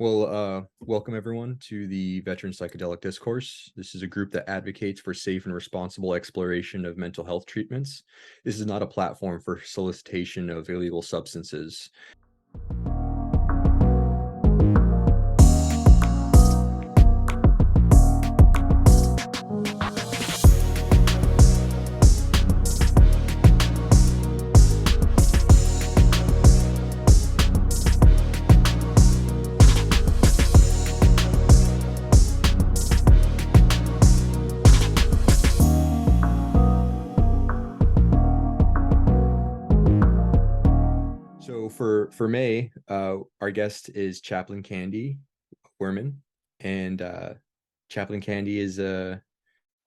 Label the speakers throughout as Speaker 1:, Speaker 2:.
Speaker 1: Welcome everyone to the Veterans Psychedelic Discourse. This is a group that advocates for safe and responsible exploration of mental health treatments. This is not a platform for solicitation of illegal substances. So for May, our guest is Chaplain Candi, Wuhrman, and Chaplain Candi is a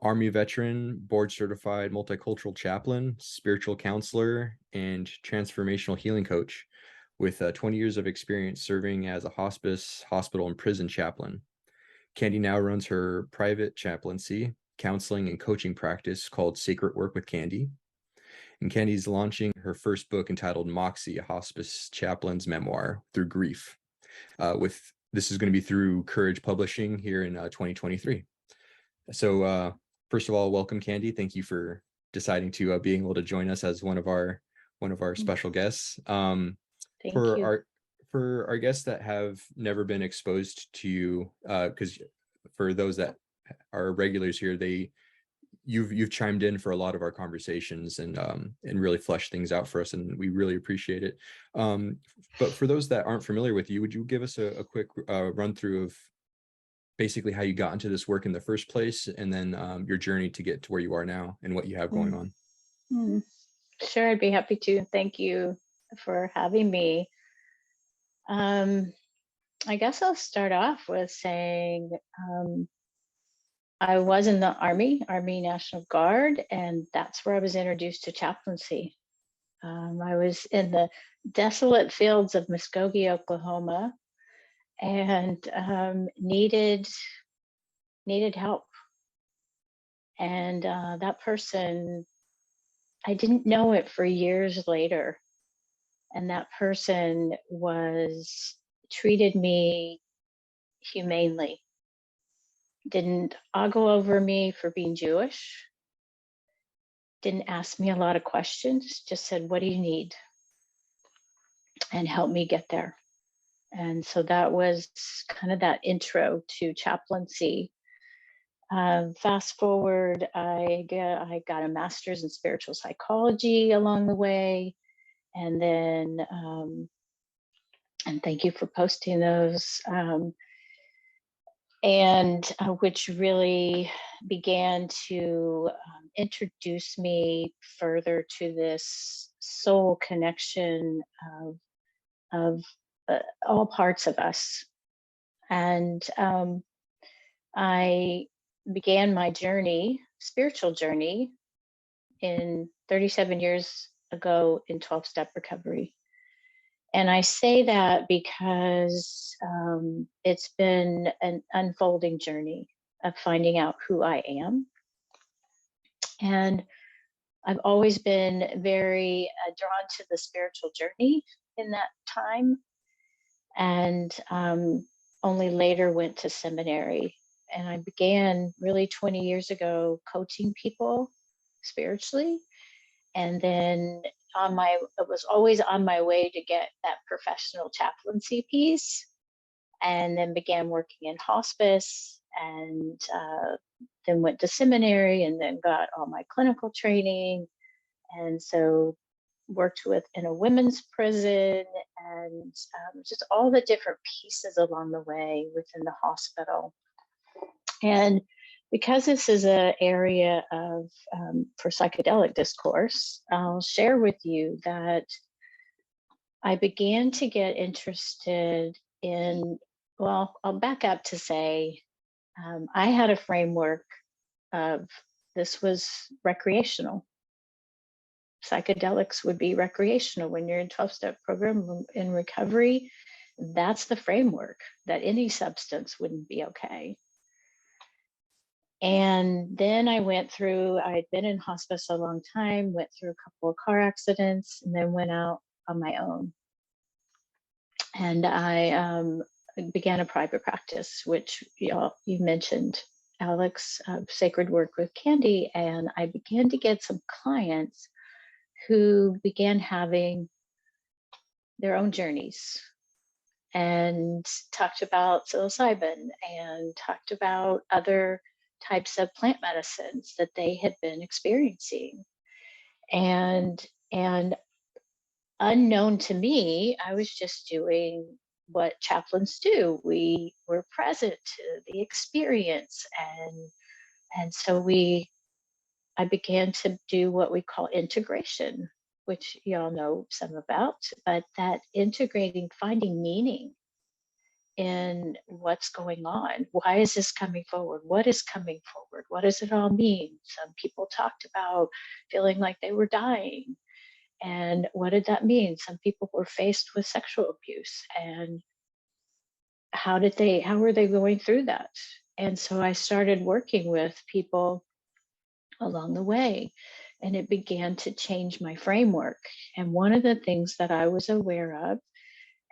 Speaker 1: Army veteran, board certified multicultural chaplain, spiritual counselor, and transformational healing coach with 20 years of experience serving as a hospice, hospital, and prison chaplain. Candi now runs her private chaplaincy, counseling, and coaching practice called Sacred Work with Candi. And Candi's launching her first book entitled Moxie, a hospice chaplain's memoir through grief. This is going to be through Courage Publishing here in 2023. So first of all, welcome, Candi. Thank you for deciding to being able to join us as one of our special guests.
Speaker 2: Thank you.
Speaker 1: For our guests that have never been exposed to you, because for those that are regulars here, you've chimed in for a lot of our conversations and really fleshed things out for us, and we really appreciate it. But for those that aren't familiar with you, would you give us a quick run through of basically how you got into this work in the first place, and then your journey to get to where you are now and what you have going on?
Speaker 2: Sure, I'd be happy to. Thank you for having me. I guess I'll start off with saying I was in the Army National Guard, and that's where I was introduced to chaplaincy. I was in the desolate fields of Muskogee, Oklahoma, and needed help. And that person, I didn't know it for years later, and that person treated me humanely. Didn't ogle over me for being Jewish. Didn't ask me a lot of questions, just said, "What do you need?" and helped me get there. And so that was kind of that intro to chaplaincy. Fast forward, I got a master's in spiritual psychology along the way. And then, and thank you for posting those. Which really began to introduce me further to this soul connection of all parts of us. And I began my spiritual journey, in 37 years ago in 12-step recovery. And I say that because it's been an unfolding journey of finding out who I am. And I've always been very drawn to the spiritual journey in that time. And only later went to seminary. And I began really 20 years ago coaching people spiritually. And then I was always on my way to get that professional chaplaincy piece, and then began working in hospice, and then went to seminary, and then got all my clinical training. And so worked in a women's prison, and just all the different pieces along the way within the hospital. And because this is an area for psychedelic discourse, I'll share with you that I began to get interested in, well, I'll back up to say, I had a framework of this was recreational. Psychedelics would be recreational when you're in 12-step program in recovery. That's the framework, that any substance wouldn't be okay. And then I'd been in hospice a long time, went through a couple of car accidents, and then went out on my own. And I began a private practice, which you mentioned, Alex, Sacred Work with Candi, and I began to get some clients who began having their own journeys and talked about psilocybin and talked about other types of plant medicines that they had been experiencing. And unknown to me, I was just doing what chaplains do. We were present to the experience, and so I began to do what we call integration, which y'all know some about, but that integrating, finding meaning in what's going on. Why is this coming forward? What is coming forward? What does it all mean? Some people talked about feeling like they were dying. And what did that mean? Some people were faced with sexual abuse, and how were they going through that? And so I started working with people along the way, and it began to change my framework. And one of the things that I was aware of,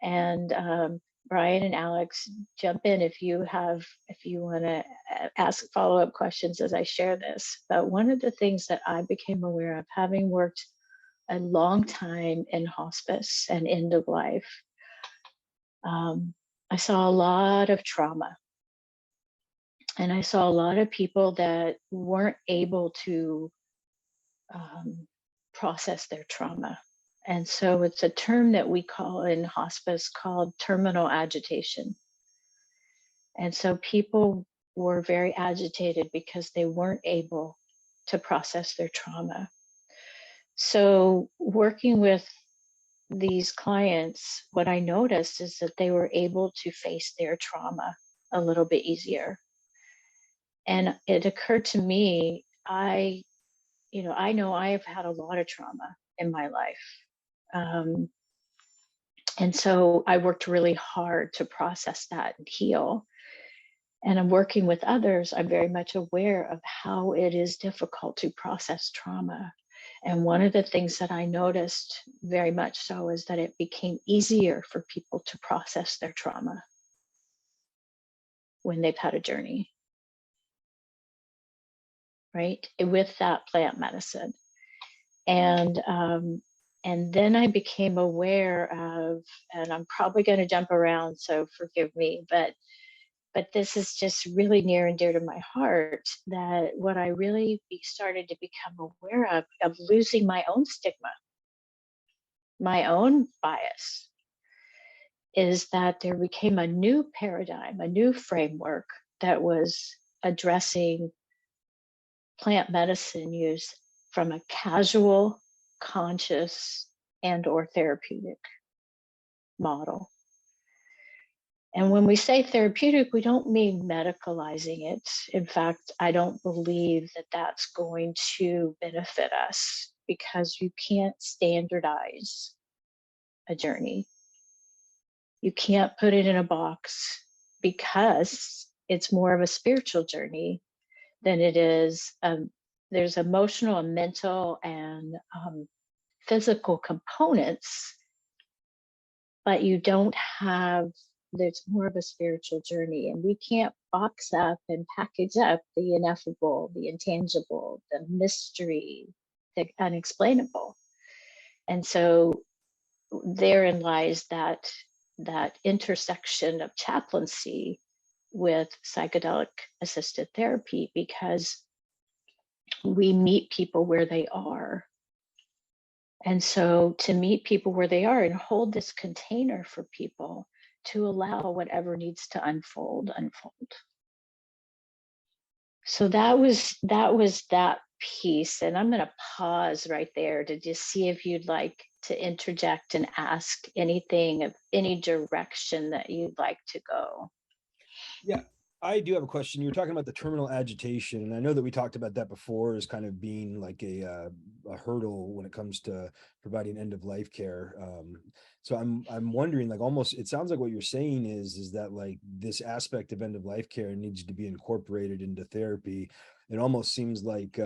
Speaker 2: and Brian and Alex, jump in if you want to ask follow-up questions as I share this. But one of the things that I became aware of, having worked a long time in hospice and end of life, I saw a lot of trauma. And I saw a lot of people that weren't able to process their trauma. And so it's a term that we call in hospice called terminal agitation. And so people were very agitated because they weren't able to process their trauma. So working with these clients, what I noticed is that they were able to face their trauma a little bit easier. And it occurred to me, I know I have had a lot of trauma in my life. And so I worked really hard to process that and heal. And I'm working with others, I'm very much aware of how it is difficult to process trauma. And one of the things that I noticed very much so is that it became easier for people to process their trauma when they've had a journey, right? With that plant medicine. And then I became aware of, and I'm probably going to jump around, so forgive me, but this is just really near and dear to my heart, that what I really started to become aware of losing my own stigma, my own bias, is that there became a new paradigm, a new framework that was addressing plant medicine use from a casual, conscious, and or therapeutic model. And when we say therapeutic, we don't mean medicalizing it. In fact, I don't believe that that's going to benefit us, because you can't standardize a journey. You can't put it in a box, because it's more of a spiritual journey than it is. There's emotional and mental and physical components, but you don't have, there's more of a spiritual journey, and we can't box up and package up the ineffable, the intangible, the mystery, the unexplainable. And so therein lies that intersection of chaplaincy with psychedelic assisted therapy, because we meet people where they are. And so to meet people where they are and hold this container for people to allow whatever needs to unfold. So that was that piece. And I'm going to pause right there to just see if you'd like to interject and ask anything of any direction that you'd like to go.
Speaker 3: Yeah, I do have a question. You were talking about the terminal agitation, and I know that we talked about that before as kind of being like a hurdle when it comes to providing end of life care. So I'm wondering, like, almost, it sounds like what you're saying is that like this aspect of end of life care needs to be incorporated into therapy. It almost seems like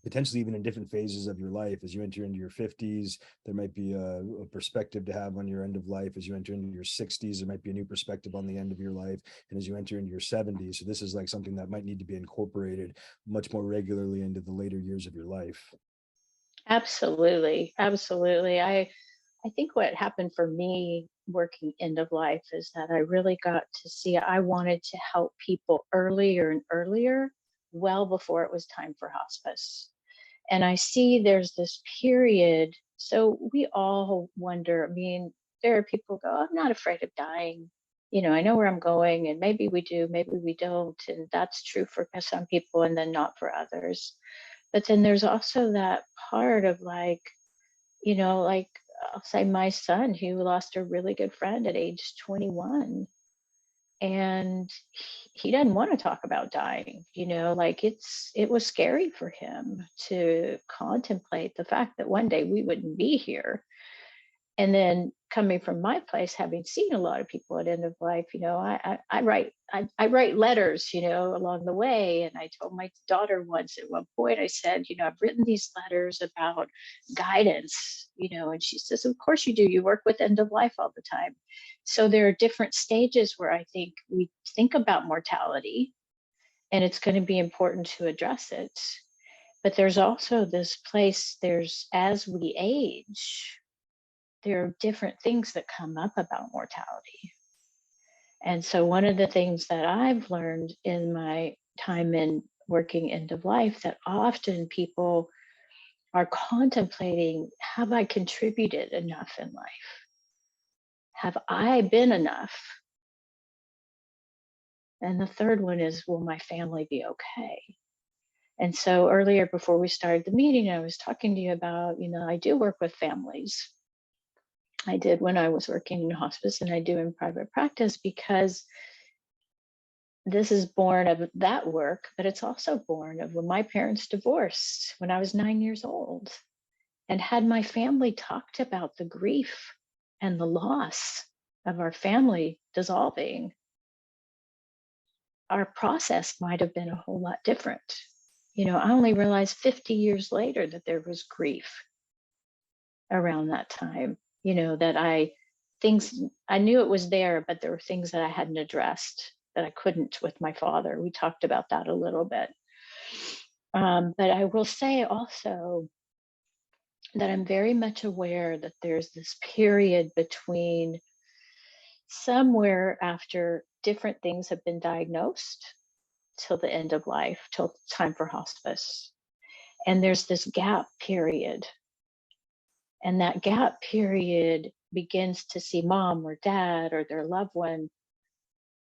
Speaker 3: potentially even in different phases of your life. As you enter into your 50s, there might be a perspective to have on your end of life. As you enter into your 60s, there might be a new perspective on the end of your life. And as you enter into your 70s, so this is like something that might need to be incorporated much more regularly into the later years of your life.
Speaker 2: Absolutely. Absolutely. I think what happened for me working end of life is that I really got to see I wanted to help people earlier and earlier, well before it was time for hospice. And I see there's this period. So we all wonder. I mean, there are people who go, I'm not afraid of dying. You know, I know where I'm going, and maybe we do, maybe we don't. And that's true for some people and then not for others. But then there's also that part of like, like I'll say my son who lost a really good friend at age 21, and he doesn't want to talk about dying, like it was scary for him to contemplate the fact that one day we wouldn't be here. And then coming from my place, having seen a lot of people at end of life, I write letters, along the way. And I told my daughter once at one point, I said, I've written these letters about guidance, and she says, of course you do. You work with end of life all the time. So there are different stages where I think we think about mortality, and it's going to be important to address it. But there's also this place, as we age, there are different things that come up about mortality. And so one of the things that I've learned in my time in working end of life, that often people are contemplating, have I contributed enough in life? Have I been enough? And the third one is, will my family be okay? And so earlier, before we started the meeting, I was talking to you about, I do work with families. I did when I was working in hospice, and I do in private practice, because this is born of that work, but it's also born of when my parents divorced when I was 9 years old. And had my family talked about the grief and the loss of our family dissolving, our process might have been a whole lot different. I only realized 50 years later that there was grief around that time. That I knew it was there, but there were things that I hadn't addressed that I couldn't with my father. We talked about that a little bit. But I will say also that I'm very much aware that there's this period between somewhere after different things have been diagnosed till the end of life, till time for hospice. And there's this gap period. And that gap period begins to see mom or dad or their loved one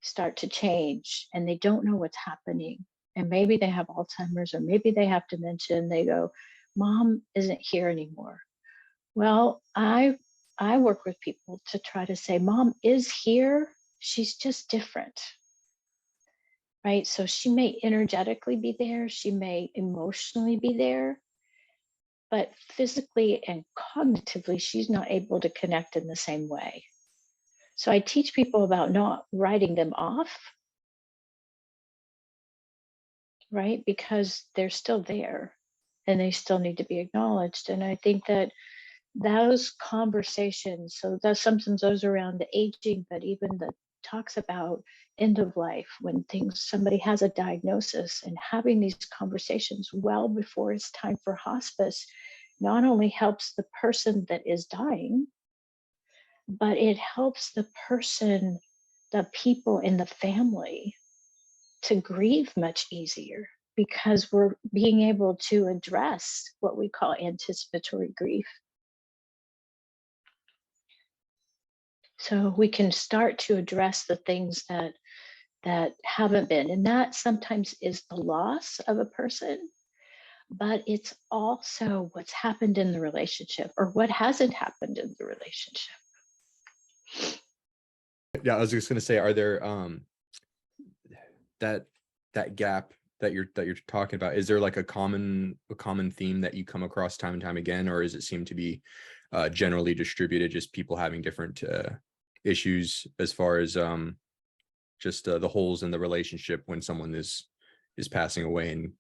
Speaker 2: start to change, and they don't know what's happening. And maybe they have Alzheimer's, or maybe they have dementia, and they go, mom isn't here anymore. Well, I work with people to try to say, mom is here, she's just different. Right? So she may energetically be there, she may emotionally be there, but physically and cognitively, she's not able to connect in the same way. So I teach people about not writing them off, right? Because they're still there and they still need to be acknowledged. And I think that those conversations, so that's sometimes those around the aging, but even the talks about end of life, when somebody has a diagnosis, and having these conversations well before it's time for hospice, not only helps the person that is dying, but it helps the people in the family to grieve much easier, because we're being able to address what we call anticipatory grief. So we can start to address the things that haven't been, and that sometimes is the loss of a person, but it's also what's happened in the relationship or what hasn't happened in the relationship.
Speaker 1: Yeah, I was just gonna say, are there that gap that you're talking about, is there like a common theme that you come across time and time again, or does it seem to be generally distributed, just people having different issues as far as just the holes in the relationship when someone is passing away, and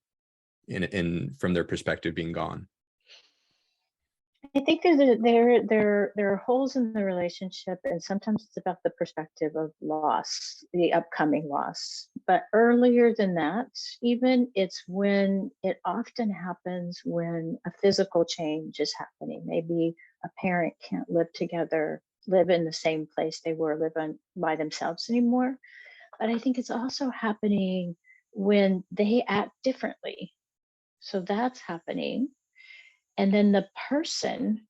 Speaker 1: in from their perspective being gone?
Speaker 2: I think there are holes in the relationship, and sometimes it's about the perspective of loss, the upcoming loss. But earlier than that, even it's when it often happens when a physical change is happening. Maybe a parent can't live together, live in the same place they were living by themselves anymore. But I think it's also happening when they act differently. So that's happening. And then the person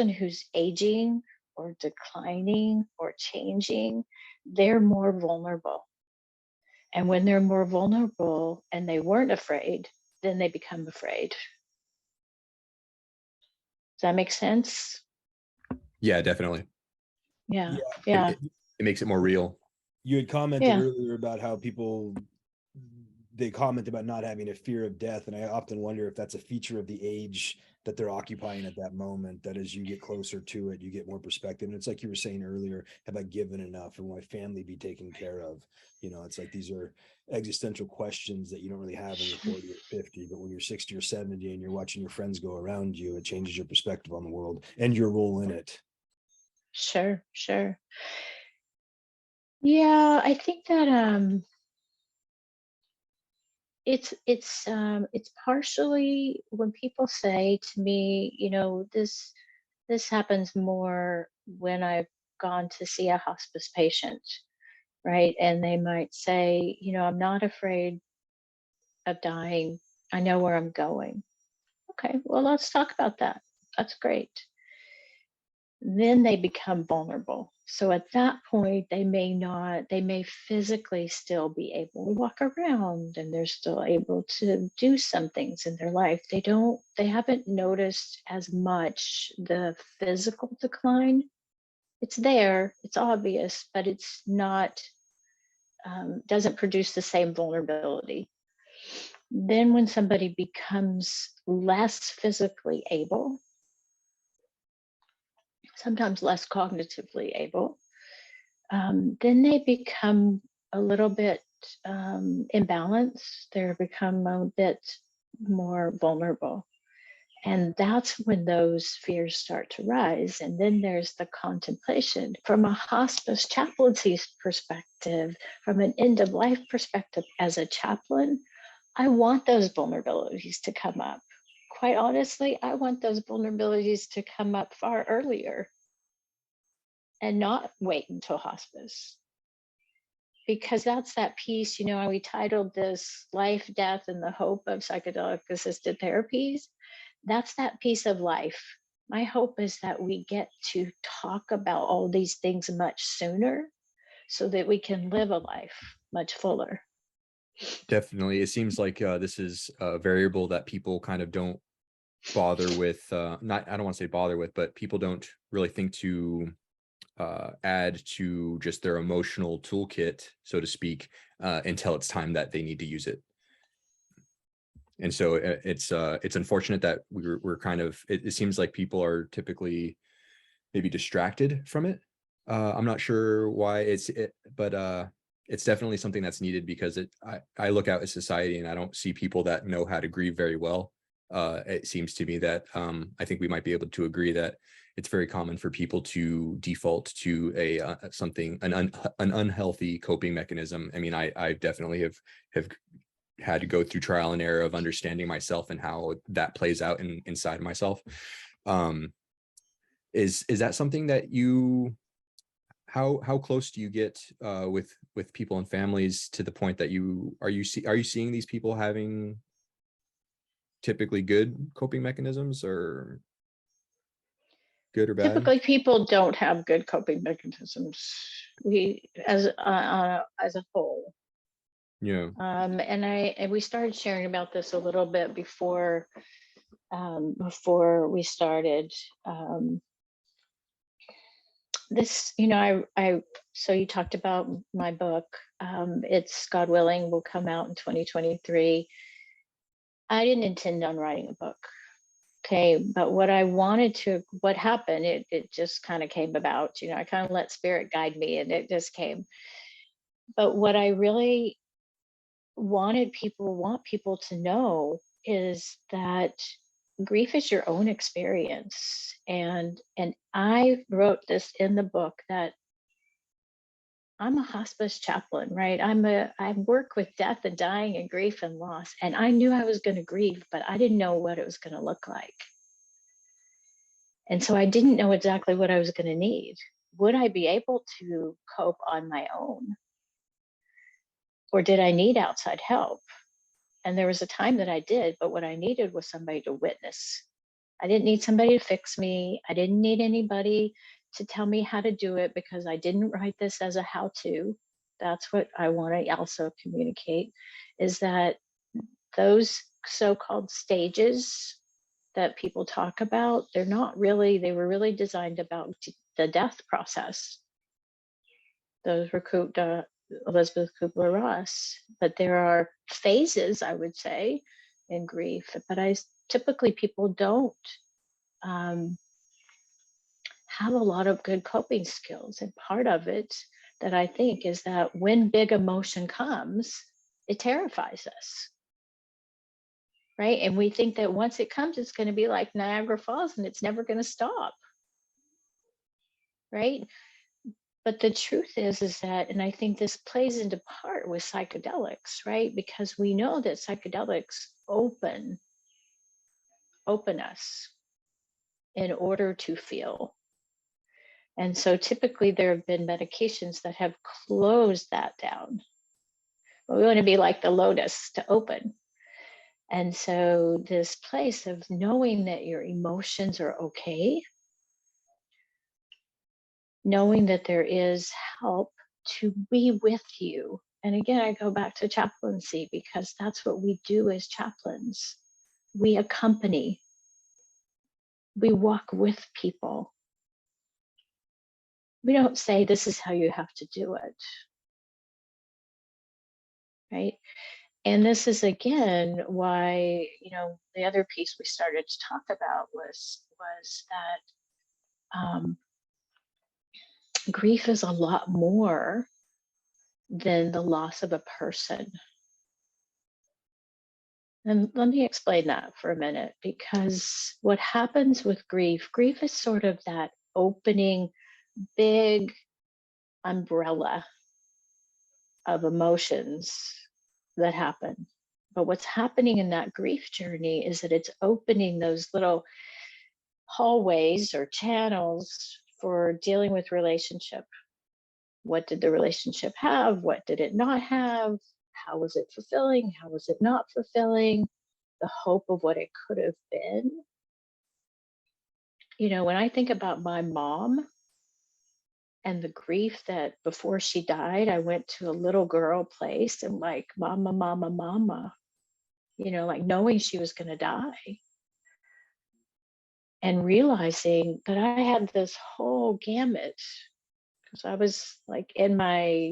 Speaker 2: who's aging or declining or changing, they're more vulnerable. And when they're more vulnerable and they weren't afraid, then they become afraid. Does that make sense?
Speaker 1: Yeah, definitely.
Speaker 2: Yeah.
Speaker 3: Yeah.
Speaker 2: Yeah.
Speaker 1: It makes it more real.
Speaker 3: You had commented
Speaker 2: Yeah.
Speaker 3: earlier about how people, they comment about not having a fear of death. And I often wonder if that's a feature of the age that they're occupying at that moment, that as you get closer to it, you get more perspective. And it's like you were saying earlier, have I given enough, and will my family be taken care of? You know, it's like these are existential questions that you don't really have when you're 40 or 50, but when you're 60 or 70 and you're watching your friends go around you, it changes your perspective on the world and your role in it.
Speaker 2: Sure. Sure. Yeah, I think that it's partially when people say to me, you know, this happens more when I've gone to see a hospice patient, right? And they might say, you know, I'm not afraid of dying. I know where I'm going. Okay, well, let's talk about that. That's great. Then they become vulnerable. So at that point, they may physically still be able to walk around, and they're still able to do some things in their life. They haven't noticed as much the physical decline. It's there, it's obvious, but it's not, doesn't produce the same vulnerability. Then when somebody becomes less physically able, sometimes less cognitively able, then they become a little bit imbalanced. They become a bit more vulnerable. And that's when those fears start to rise. And then there's the contemplation. From a hospice chaplaincy perspective, from an end of life perspective, as a chaplain, I want those vulnerabilities to come up. Quite honestly, I want those vulnerabilities to come up far earlier and not wait until hospice. Because that's that piece, you know, we titled this Life, Death, and the Hope of Psychedelic-Assisted Therapies. That's that piece of life. My hope is that we get to talk about all these things much sooner so that we can live a life much fuller.
Speaker 1: Definitely. It seems like this is a variable that people kind of don't bother with, not, I don't want to say bother with, but people don't really think to add to just their emotional toolkit, so to speak, until it's time that they need to use it. And so it's unfortunate that we're kind of, it seems like people are typically maybe distracted from it. I'm not sure why but it's definitely something that's needed, because I look out at society and I don't see people that know how to grieve very well. It seems to me that I think we might be able to agree that it's very common for people to default to an unhealthy coping mechanism. I mean, I definitely have had to go through trial and error of understanding myself and how that plays out inside myself. Is that something that you, how close do you get with people and families to the point that are you seeing these people having typically good coping mechanisms, or good or bad?
Speaker 2: Typically, people don't have good coping mechanisms. We, as a whole.
Speaker 1: Yeah.
Speaker 2: And we started sharing about this a little bit before we started. This, you know, so you talked about my book. It's, God willing, will come out in 2023. I didn't intend on writing a book. Okay, but what happened, it just kind of came about. You know, I kind of let spirit guide me, and it just came. But what I really want people to know is that grief is your own experience. And I wrote this in the book that I'm a hospice chaplain, right? I work with death and dying and grief and loss. And I knew I was going to grieve, but I didn't know what it was going to look like. And so I didn't know exactly what I was going to need. Would I be able to cope on my own? Or did I need outside help? And there was a time that I did, but what I needed was somebody to witness. I didn't need somebody to fix me. I didn't need anybody to tell me how to do it, because I didn't write this as a how-to. That's what I want to also communicate, is that those so-called stages that people talk about, they were really designed about the death process. Those were Elizabeth Kubler-Ross, but there are phases, I would say, in grief. But typically people don't have a lot of good coping skills, and part of it that I think is that when big emotion comes, it terrifies us, right? And we think that once it comes, it's going to be like Niagara Falls and it's never going to stop, right? But the truth is that, and I think this plays into part with psychedelics, right? Because we know that psychedelics open us in order to feel. And so typically there have been medications that have closed that down. But we want to be like the lotus to open. And so this place of knowing that your emotions are okay, knowing that there is help to be with you. And again, I go back to chaplaincy, because that's what we do as chaplains. We accompany, we walk with people. We don't say, this is how you have to do it, right? And this is, again, why, the other piece we started to talk about was that grief is a lot more than the loss of a person. And let me explain that for a minute, because what happens with grief is sort of that opening big umbrella of emotions that happen. But what's happening in that grief journey is that it's opening those little hallways or channels for dealing with relationship. What did the relationship have? What did it not have? How was it fulfilling? How was it not fulfilling? The hope of what it could have been. When I think about my mom and the grief that before she died, I went to a little girl place and like, mama, mama, mama, like knowing she was going to die. And realizing that I had this whole gamut, because I was like in my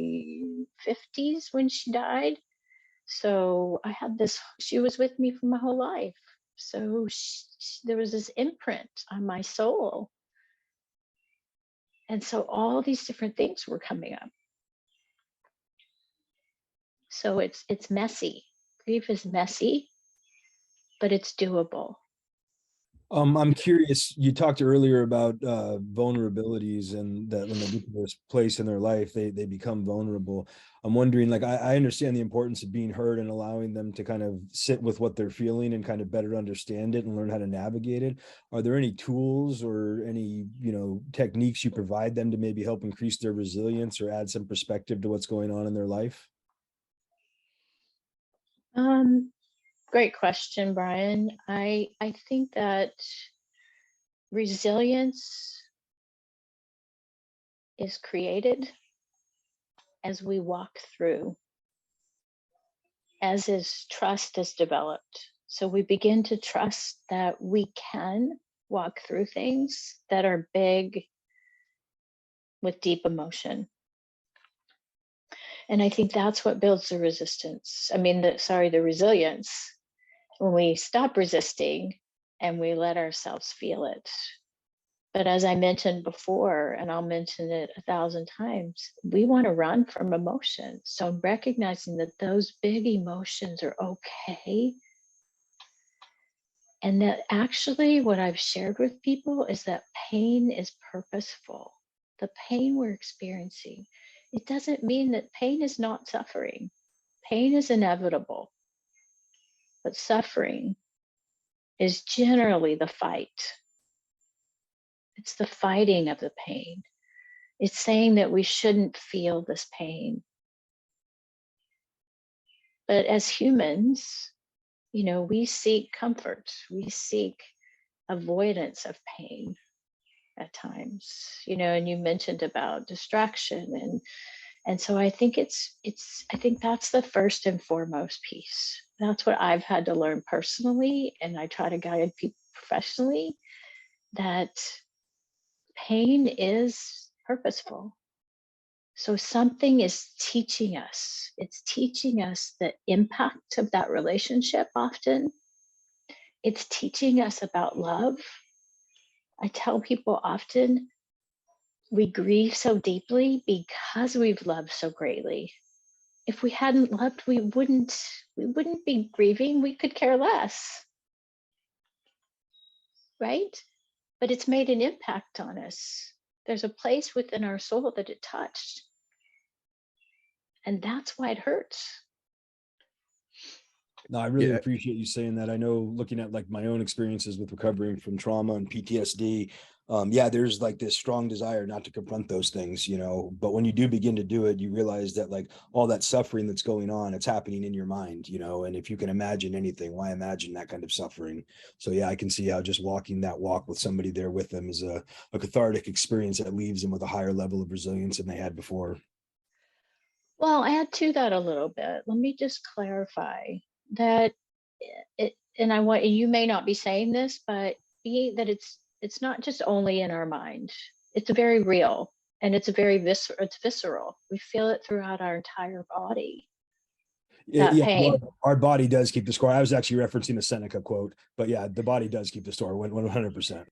Speaker 2: 50s when she died. So I had she was with me for my whole life. So there was this imprint on my soul. And so all these different things were coming up. So it's messy. Grief is messy, but it's doable.
Speaker 3: I'm curious, you talked earlier about vulnerabilities, and that when they get to this place in their life, they become vulnerable. I'm wondering, like, I understand the importance of being heard and allowing them to kind of sit with what they're feeling and kind of better understand it and learn how to navigate it. Are there any tools or any, techniques you provide them to maybe help increase their resilience or add some perspective to what's going on in their life?
Speaker 2: Great question, Brian. I think that resilience is created as we walk through, as trust is developed. So we begin to trust that we can walk through things that are big with deep emotion. And I think that's what builds the resistance. The resilience. When we stop resisting and we let ourselves feel it. But as I mentioned before, and I'll mention it 1,000 times, we want to run from emotions. So recognizing that those big emotions are okay. And that actually what I've shared with people is that pain is purposeful. The pain we're experiencing, it doesn't mean that pain is not suffering. Pain is inevitable, but suffering is generally the fight. It's the fighting of the pain. It's saying that we shouldn't feel this pain. But as humans, you know, we seek comfort. We seek avoidance of pain at times, you know, and you mentioned about distraction. And so I think I think that's the first and foremost piece. That's what I've had to learn personally. And I try to guide people professionally, that pain is purposeful. So something is teaching us. It's teaching us the impact of that relationship often. It's teaching us about love. I tell people often, we grieve so deeply because we've loved so greatly. If we hadn't loved, we wouldn't be grieving. We could care less, right? But it's made an impact on us. There's a place within our soul that it touched. And that's why it hurts.
Speaker 3: No, I really
Speaker 1: Yeah.
Speaker 3: appreciate you saying that. I know, looking at like my own experiences with recovering from trauma and PTSD, yeah, there's like this strong desire not to confront those things, you know, but when you do begin to do it, you realize that like all that suffering that's going on, it's happening in your mind, you know, and if you can imagine anything, why imagine that kind of suffering? So yeah, I can see how just walking that walk with somebody there with them is a cathartic experience that leaves them with a higher level of resilience than they had before.
Speaker 2: Well, add to that a little bit. Let me just clarify that and I want, you may not be saying this, but being that it's not just only in our mind. It's very real, and it's it's visceral. We feel it throughout our entire body. That
Speaker 3: Yeah,
Speaker 2: pain.
Speaker 3: our body does keep the score. I was actually referencing a Seneca quote, but yeah, the body does keep the score 100%.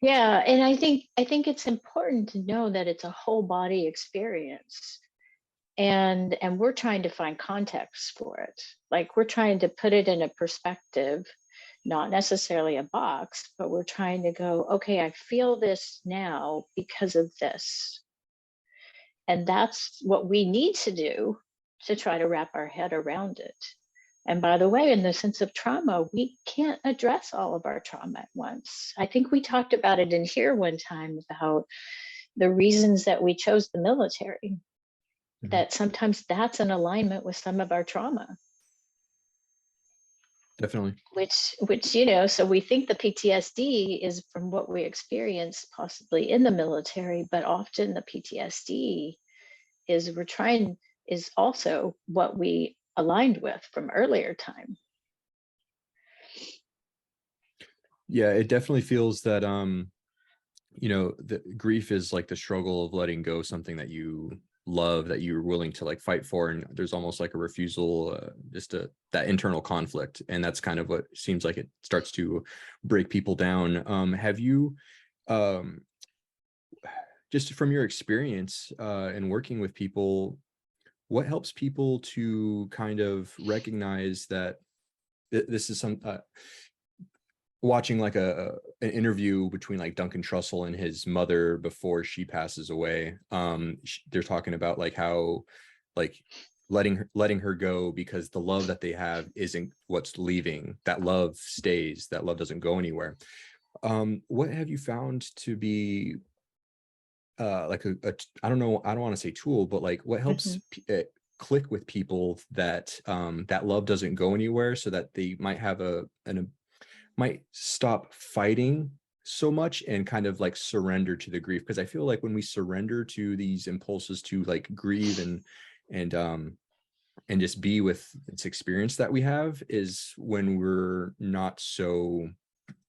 Speaker 2: Yeah, and I think it's important to know that it's a whole body experience. And we're trying to find context for it. Like, we're trying to put it in a perspective, not necessarily a box, but we're trying to go, okay, I feel this now because of this. And that's what we need to do to try to wrap our head around it. And by the way, in the sense of trauma, we can't address all of our trauma at once. I think we talked about it in here one time about the reasons that we chose the military, that sometimes that's in alignment with some of our trauma.
Speaker 1: Definitely.
Speaker 2: Which, you know, so we think the PTSD is from what we experienced possibly in the military, but often the PTSD is also what we aligned with from earlier time.
Speaker 1: Yeah, it definitely feels that you know, the grief is like the struggle of letting go something that you love, that you're willing to like fight for, and there's almost like a refusal, that internal conflict, and that's kind of what seems like it starts to break people down. Have you just from your experience in working with people, what helps people to kind of recognize that this is some watching like an interview between like Duncan Trussell and his mother before she passes away. They're talking about like how like letting her go because the love that they have isn't what's leaving. That love stays. That love doesn't go anywhere. What have you found to be like I don't know, I don't want to say tool, but like what helps click with people that that love doesn't go anywhere, so that they might have might stop fighting so much and kind of like surrender to the grief? Because I feel like when we surrender to these impulses to like grieve and just be with its experience that we have, is when we're not so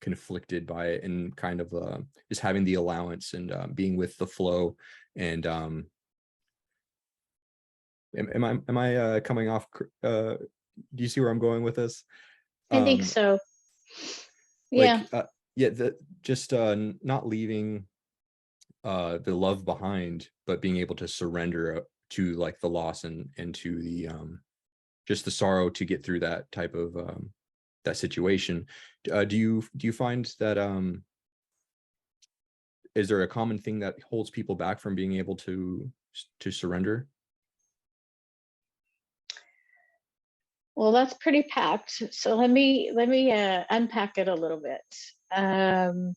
Speaker 1: conflicted by it, and kind of just having the allowance and being with the flow. And am I coming off do you see where I'm going with this?
Speaker 2: I think so.
Speaker 1: Like
Speaker 2: Yeah.
Speaker 1: Yeah, just not leaving the love behind, but being able to surrender to like the loss and to the just the sorrow to get through that type of that situation. Do you find that is there a common thing that holds people back from being able to surrender?
Speaker 2: Well, that's pretty packed. So let me unpack it a little bit. Um,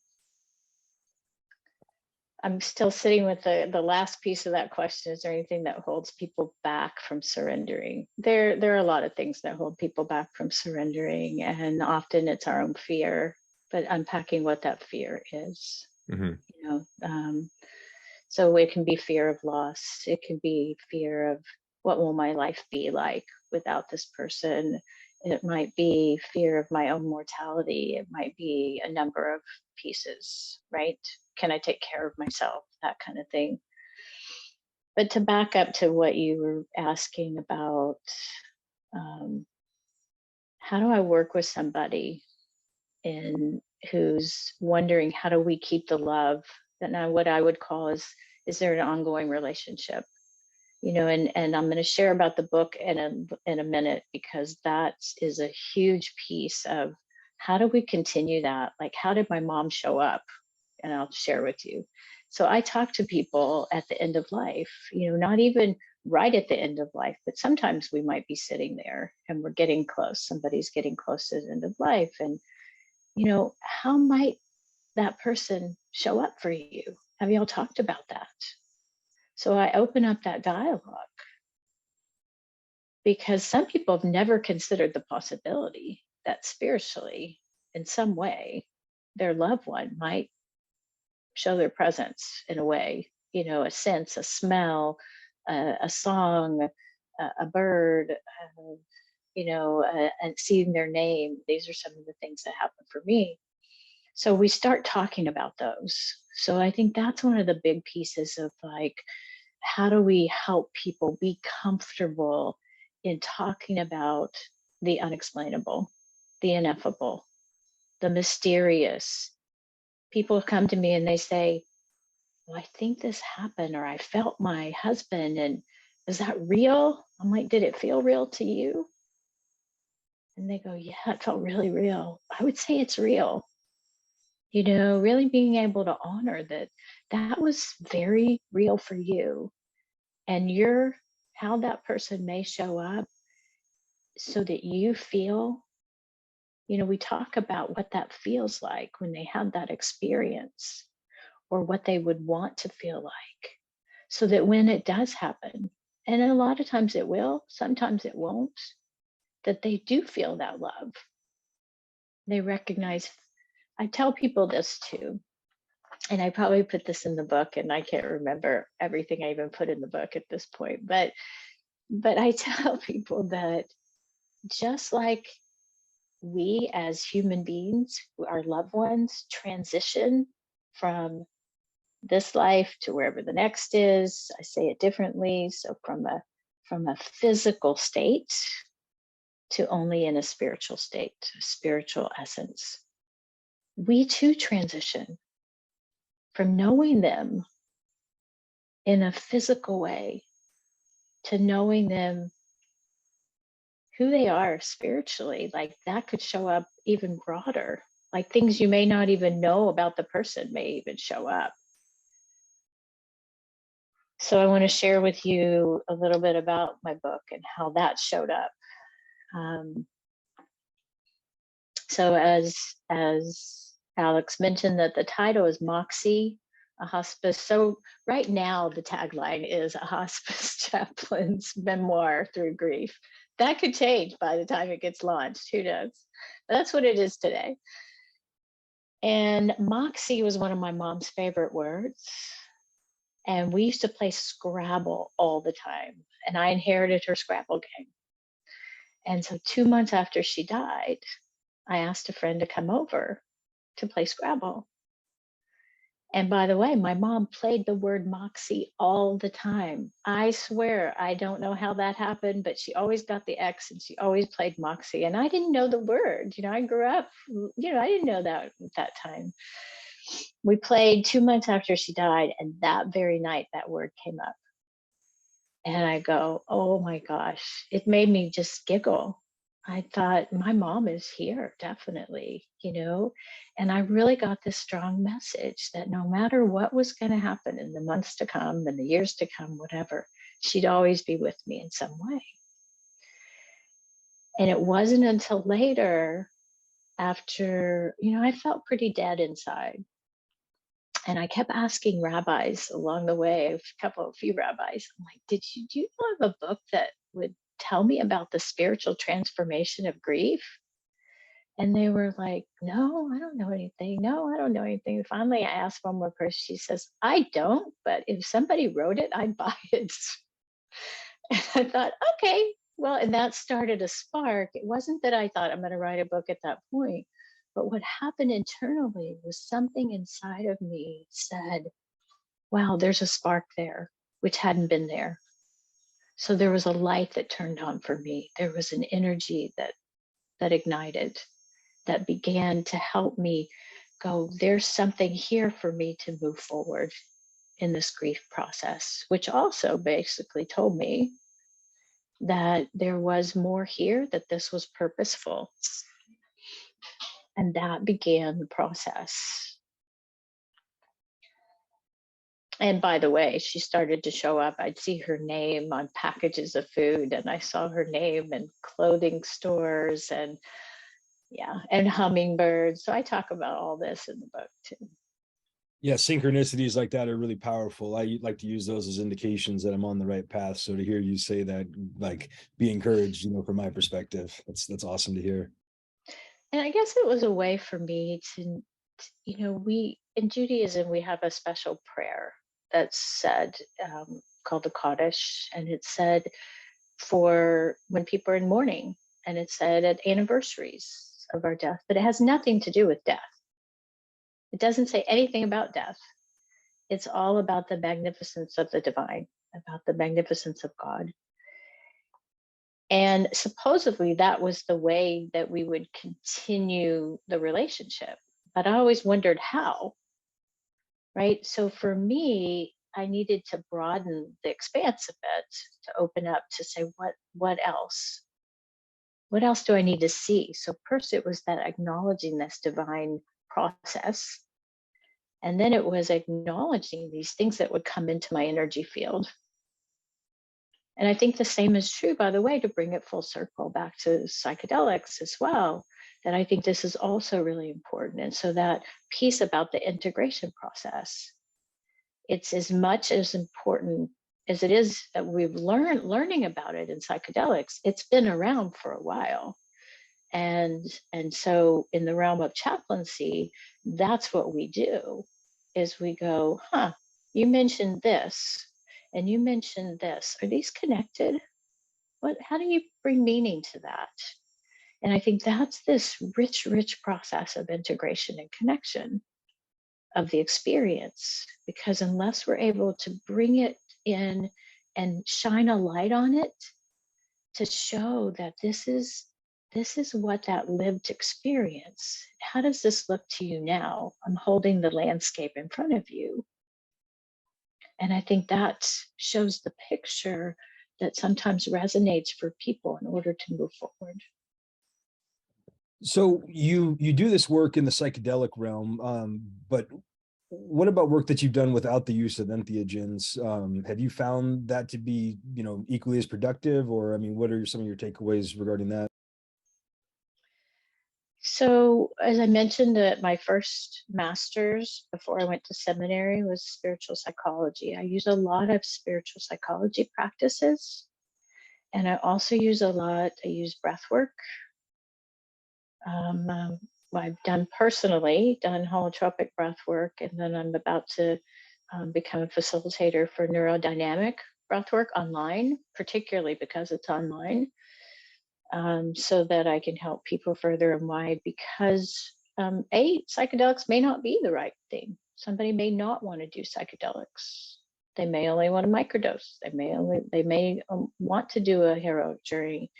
Speaker 2: I'm still sitting with the last piece of that question. Is there anything that holds people back from surrendering? There are a lot of things that hold people back from surrendering, and often it's our own fear. But unpacking what that fear is,
Speaker 1: Mm-hmm.
Speaker 2: you know, so it can be fear of loss. It can be fear of what will my life be like without this person. It might be fear of my own mortality. It might be a number of pieces, right? Can I take care of myself? That kind of thing. But to back up to what you were asking about, um, how do I work with somebody in who's wondering how do we keep the love that now what I would call is there an ongoing relationship? You know, and I'm going to share about the book in a minute, because that is a huge piece of how do we continue that? Like, how did my mom show up? And I'll share with you. So I talk to people at the end of life, you know, not even right at the end of life, but sometimes we might be sitting there and we're getting close. Somebody's getting close to the end of life. And, you know, how might that person show up for you? Have y'all talked about that? So I open up that dialogue, because some people have never considered the possibility that spiritually, in some way, their loved one might show their presence in a way, you know, a sense, a smell, a song, a bird, you know, and seeing their name. These are some of the things that happen for me. So we start talking about those. So I think that's one of the big pieces of like, how do we help people be comfortable in talking about the unexplainable, the ineffable, the mysterious? People come to me and they say, well, I think this happened, or I felt my husband, and is that real? I'm like, did it feel real to you? And they go, yeah, it felt really real. I would say it's real. You know, really being able to honor that that was very real for you, and you're how that person may show up so that you feel, you know, we talk about what that feels like when they have that experience, or what they would want to feel like, so that when it does happen, and a lot of times it will, sometimes it won't, that they do feel that love. They recognize. I tell people this too, and I probably put this in the book, and I can't remember everything I even put in the book at this point, but I tell people that just like we as human beings, our loved ones transition from this life to wherever the next is. I say it differently. So from a physical state to only in a spiritual state, a spiritual essence. We too transition from knowing them in a physical way to knowing them who they are spiritually. Like that could show up even broader. Like things you may not even know about the person may even show up. So I want to share with you a little bit about my book and how that showed up. Um, so as Alex mentioned, that the title is Moxie, a hospice. So right now the tagline is a hospice chaplain's memoir through grief. That could change by the time it gets launched. Who knows? But that's what it is today. And Moxie was one of my mom's favorite words. And we used to play Scrabble all the time. And I inherited her Scrabble game. And so 2 months after she died, I asked a friend to come over to play Scrabble. And by the way, my mom played the word Moxie all the time. I swear, I don't know how that happened, but she always got the X and she always played Moxie. And I didn't know the word. You know, I grew up, you know, I didn't know that at that time. We played 2 months after she died, and that very night that word came up. And I go, oh my gosh, it made me just giggle. I thought, my mom is here, definitely, you know? And I really got this strong message that no matter what was going to happen in the months to come and the years to come, whatever, she'd always be with me in some way. And it wasn't until later, after, you know, I felt pretty dead inside. And I kept asking rabbis along the way, a few rabbis, I'm like, do you have a book that would tell me about the spiritual transformation of grief? And they were like, no, I don't know anything. No, I don't know anything. Finally, I asked one more person. She says, I don't, but if somebody wrote it, I'd buy it. And I thought, okay, well, and that started a spark. It wasn't that I thought I'm going to write a book at that point, but what happened internally was something inside of me said, wow, there's a spark there, which hadn't been there. So there was a light that turned on for me. There was an energy that ignited, that began to help me go, there's something here for me to move forward in this grief process, which also basically told me that there was more here, that this was purposeful. And that began the process. And by the way, she started to show up. I'd see her name on packages of food, and I saw her name in clothing stores and and hummingbirds. So I talk about all this in the book too.
Speaker 3: Yeah, synchronicities like that are really powerful. I like to use those as indications that I'm on the right path. So to hear you say that, like, be encouraged, you know, from my perspective, that's awesome to hear.
Speaker 2: And I guess it was a way for me to, you know, we in Judaism, we have a special prayer that's said, called the Kaddish, and it's said for when people are in mourning, and it's said at anniversaries of our death, but it has nothing to do with death. It doesn't say anything about death. It's all about the magnificence of the divine, about the magnificence of God. And supposedly that was the way that we would continue the relationship. But I always wondered how, right? So for me, I needed to broaden the expanse a bit, to open up, to say, what else? What else do I need to see? So first it was that acknowledging this divine process. And then it was acknowledging these things that would come into my energy field. And I think the same is true, by the way, to bring it full circle back to psychedelics as well, that I think this is also really important. And so that piece about the integration process, it's as much as important as it is that we've learning about it in psychedelics. It's been around for a while. And so in the realm of chaplaincy, that's what we do, is we go, you mentioned this and you mentioned this. Are these connected? How do you bring meaning to that? And I think that's this rich, rich process of integration and connection of the experience, because unless we're able to bring it in and shine a light on it to show that this is what that lived experience, how does this look to you now? I'm holding the landscape in front of you. And I think that shows the picture that sometimes resonates for people in order to move forward.
Speaker 3: So you do this work in the psychedelic realm, but what about work that you've done without the use of entheogens? Have you found that to be, you know, equally as productive? Or, I mean, what are some of your takeaways regarding that?
Speaker 2: So, as I mentioned, my first master's before I went to seminary was spiritual psychology. I use a lot of spiritual psychology practices. And I also use breath work. I've done holotropic breath work, and then I'm about to become a facilitator for neurodynamic breath work online, particularly because it's online, so that I can help people further and wide, because psychedelics may not be the right thing. Somebody may not want to do psychedelics. They may only want to microdose. They may want to do a heroic journey.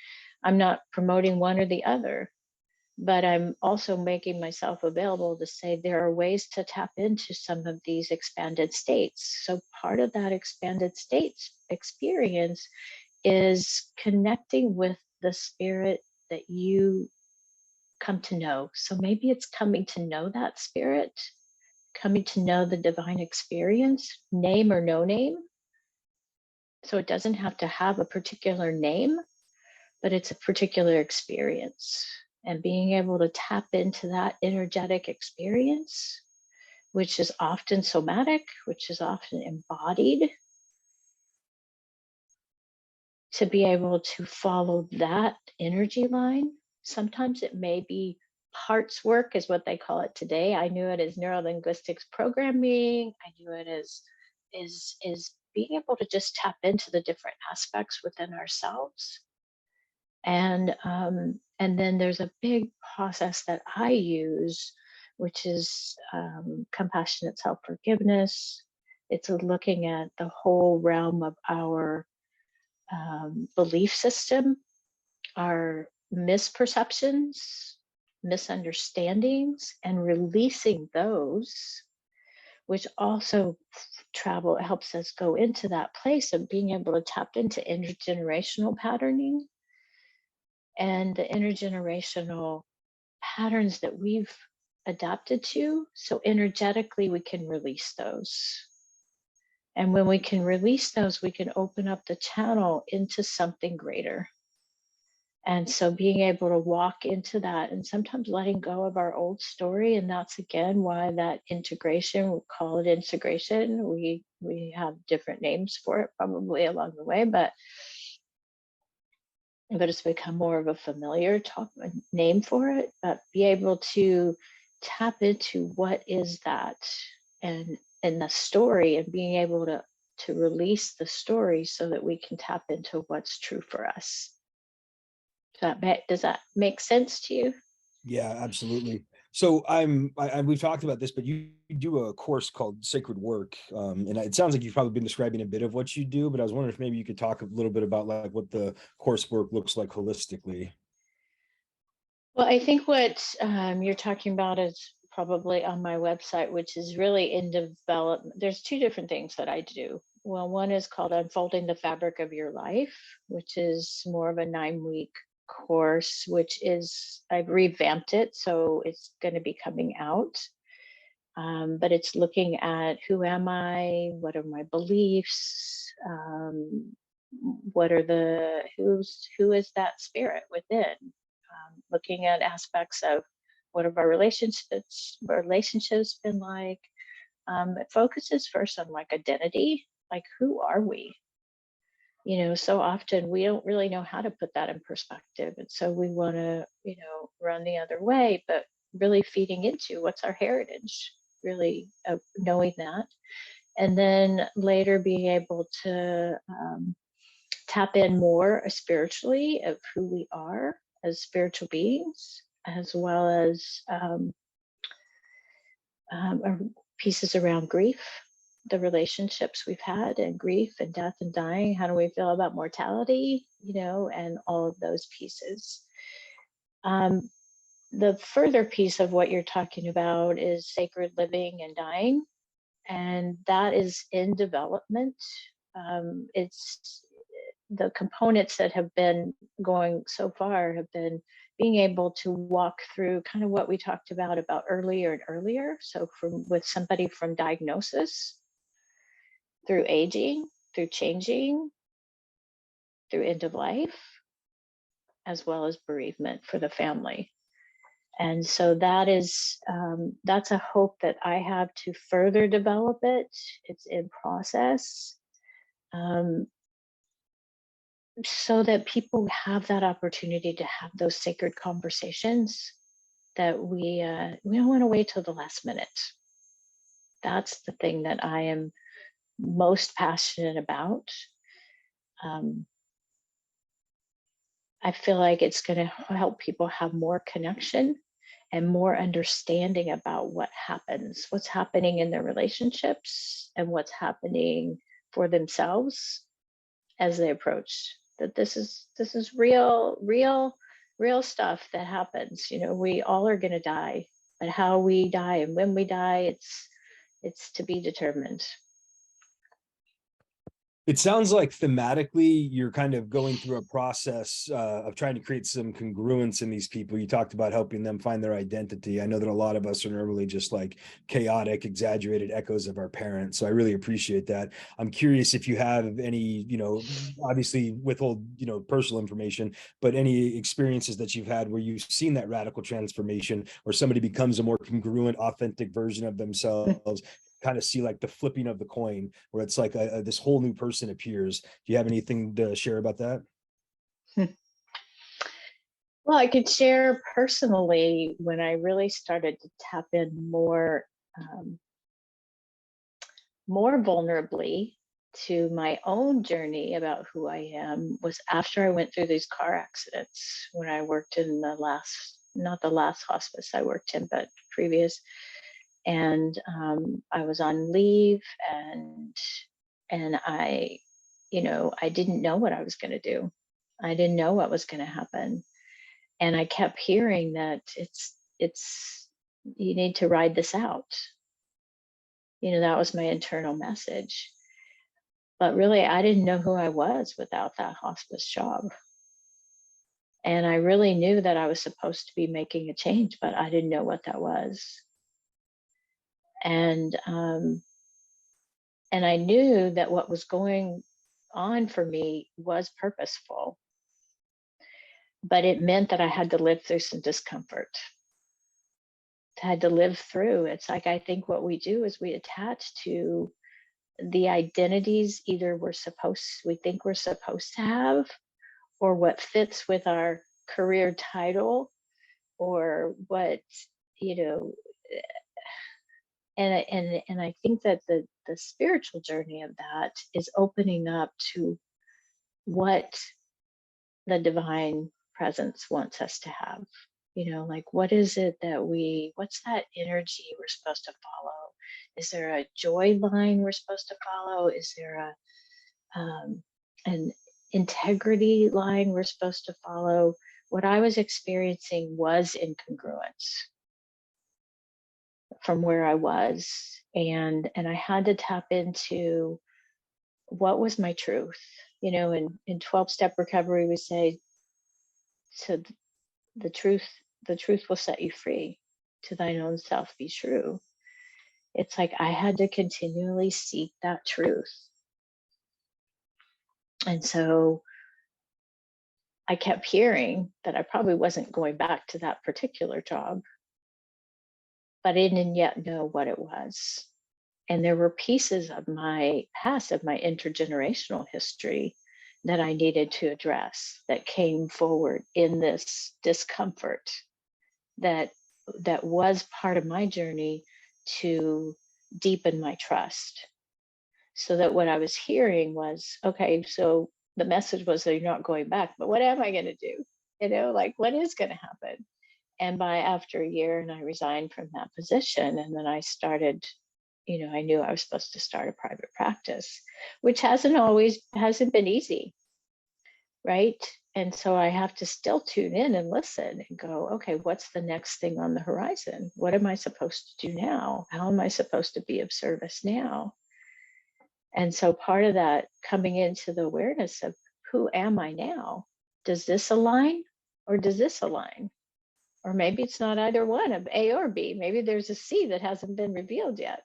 Speaker 2: I'm not promoting one or the other, but I'm also making myself available to say there are ways to tap into some of these expanded states. So part of that expanded states experience is connecting with the spirit that you come to know. So maybe it's coming to know that spirit, coming to know the divine experience, name or no name. So it doesn't have to have a particular name, but it's a particular experience. And being able to tap into that energetic experience, which is often somatic, which is often embodied, to be able to follow that energy line. Sometimes it may be parts work, is what they call it today. I knew it as neurolinguistics programming. I knew it as is being able to just tap into the different aspects within ourselves. And then there's a big process that I use, which is compassionate self-forgiveness. It's looking at the whole realm of our belief system, our misperceptions, misunderstandings, and releasing those, which also helps us go into that place of being able to tap into intergenerational patterning and the intergenerational patterns that we've adapted to. So energetically, we can release those. And when we can release those, we can open up the channel into something greater. And so being able to walk into that and sometimes letting go of our old story. And that's again why that integration, we call it integration. We have different names for it probably along the way, but it's become more of a familiar name for it. But be able to tap into what is that and the story, and being able to release the story so that we can tap into what's true for us. Does that make sense to you?
Speaker 3: Yeah, absolutely. So we've talked about this, but you do a course called Sacred Work, and it sounds like you've probably been describing a bit of what you do, but I was wondering if maybe you could talk a little bit about like what the coursework looks like holistically.
Speaker 2: Well, I think what you're talking about is probably on my website, which is really in development. There's two different things that I do. Well, one is called Unfolding the Fabric of Your Life, which is more of a 9-week course, which is, I've revamped it, so it's going to be coming out. But it's looking at who am I, what are my beliefs, what are who is that spirit within, looking at aspects of what have our relationships been like. It focuses first on like identity, like who are we? So often we don't really know how to put that in perspective. And so we want to, run the other way, but really feeding into what's our heritage, really knowing that. And then later being able to tap in more spiritually of who we are as spiritual beings, as well as pieces around grief, the relationships we've had, and grief and death and dying. How do we feel about mortality, and all of those pieces. The further piece of what you're talking about is sacred living and dying, and that is in development. It's the components that have been going so far have been being able to walk through kind of what we talked about earlier and earlier. So with somebody from diagnosis, through aging, through changing, through end of life, as well as bereavement for the family. And so that's a hope that I have to further develop it. It's in process. So that people have that opportunity to have those sacred conversations, that we don't want to wait till the last minute. That's the thing that I am most passionate about. I feel like it's going to help people have more connection and more understanding about what's happening in their relationships and what's happening for themselves as they approach that. This is real stuff that happens. We all are going to die, but how we die and when we die, it's to be determined.
Speaker 3: It sounds like thematically you're kind of going through a process of trying to create some congruence in these people. You talked about helping them find their identity. I know that a lot of us are normally just like chaotic, exaggerated echoes of our parents. So I really appreciate that. I'm curious if you have any, obviously withhold, personal information, but any experiences that you've had where you've seen that radical transformation, or somebody becomes a more congruent, authentic version of themselves. Kind of see like the flipping of the coin where it's like this whole new person appears. Do you have anything to share about that?
Speaker 2: Well, I could share personally when I really started to tap in more vulnerably to my own journey about who I am was after I went through these car accidents when I worked in not the last hospice I worked in, but previous. And I was on leave, and I didn't know what I was going to do. I didn't know what was going to happen, and I kept hearing that it's you need to ride this out. That was my internal message. But really, I didn't know who I was without that hospice job. And I really knew that I was supposed to be making a change, but I didn't know what that was. And I knew that what was going on for me was purposeful, but it meant that I had to live through some discomfort. I had to live through. It's like, I think what we do is we attach to the identities either we think we're supposed to have, or what fits with our career title, or what, and I think that the spiritual journey of that is opening up to what the divine presence wants us to have. Like, what is it what's that energy we're supposed to follow? Is there a joy line we're supposed to follow? Is there an integrity line we're supposed to follow? What I was experiencing was incongruence from where I was, and I had to tap into what was my truth. In 12-step recovery, we say, to the truth will set you free. To thine own self be true. It's like I had to continually seek that truth. And so I kept hearing that I probably wasn't going back to that particular job, but I didn't yet know what it was. And there were pieces of my past, of my intergenerational history, that I needed to address, that came forward in this discomfort that was part of my journey to deepen my trust. So that what I was hearing was, okay, so the message was that you're not going back, but what am I going to do? Like, what is going to happen? And after a year, and I resigned from that position, and then I started, I knew I was supposed to start a private practice, which hasn't been easy, right? And so I have to still tune in and listen and go, okay, what's the next thing on the horizon? What am I supposed to do now? How am I supposed to be of service now? And so part of that, coming into the awareness of, who am I now? Does this align, or does this align? Or maybe it's not either one of A or B. Maybe there's a C that hasn't been revealed yet.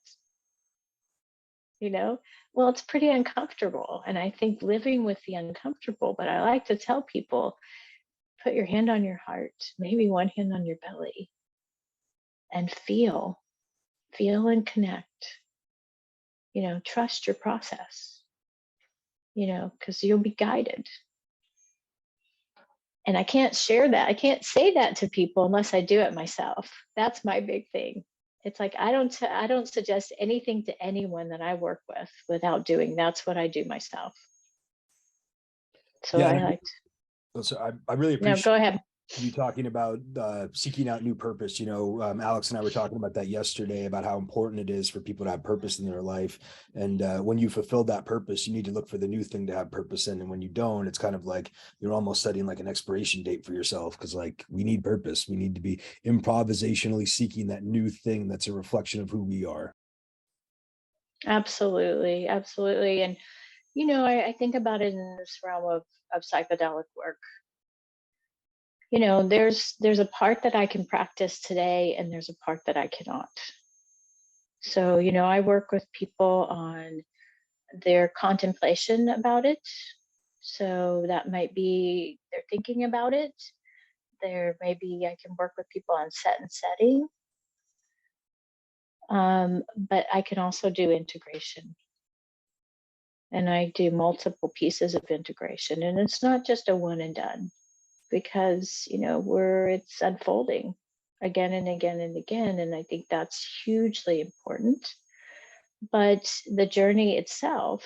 Speaker 2: Well, it's pretty uncomfortable. And I think living with the uncomfortable, but I like to tell people, put your hand on your heart, maybe one hand on your belly, and feel and connect. Trust your process, because you'll be guided. And I can't share that. I can't say that to people unless I do it myself. That's my big thing. It's like, I don't suggest anything to anyone that I work with without doing. That's what I do myself. So
Speaker 3: Yeah,
Speaker 2: I liked.
Speaker 3: so I really
Speaker 2: No,
Speaker 3: appreciate.
Speaker 2: go ahead.
Speaker 3: you talking about seeking out new purpose. Alex and I were talking about that yesterday, about how important it is for people to have purpose in their life. And when you fulfill that purpose, you need to look for the new thing to have purpose in. And when you don't, it's kind of like you're almost setting like an expiration date for yourself, because like we need purpose. We need to be improvisationally seeking that new thing that's a reflection of who we are.
Speaker 2: Absolutely, absolutely. And I think about it in this realm of psychedelic work. There's a part that I can practice today, and there's a part that I cannot. So, I work with people on their contemplation about it. So that might be they're thinking about it. There maybe I can work with people on set and setting. But I can also do integration. And I do multiple pieces of integration. And it's not just a one and done, because, it's unfolding again and again and again. And I think that's hugely important. But the journey itself,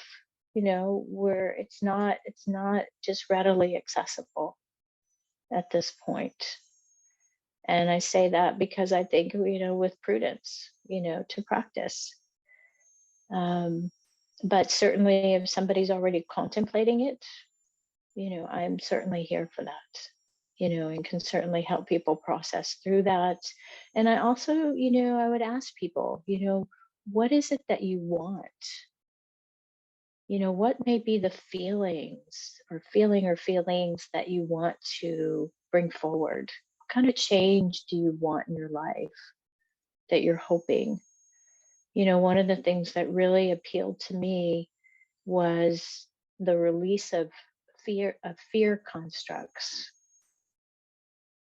Speaker 2: where it's not just readily accessible at this point. And I say that because I think, with prudence, to practice. But certainly if somebody's already contemplating it, I'm certainly here for that, and can certainly help people process through that. And I also, I would ask people, what is it that you want? What may be the feelings or feelings that you want to bring forward? What kind of change do you want in your life that you're hoping? One of the things that really appealed to me was the release of fear constructs.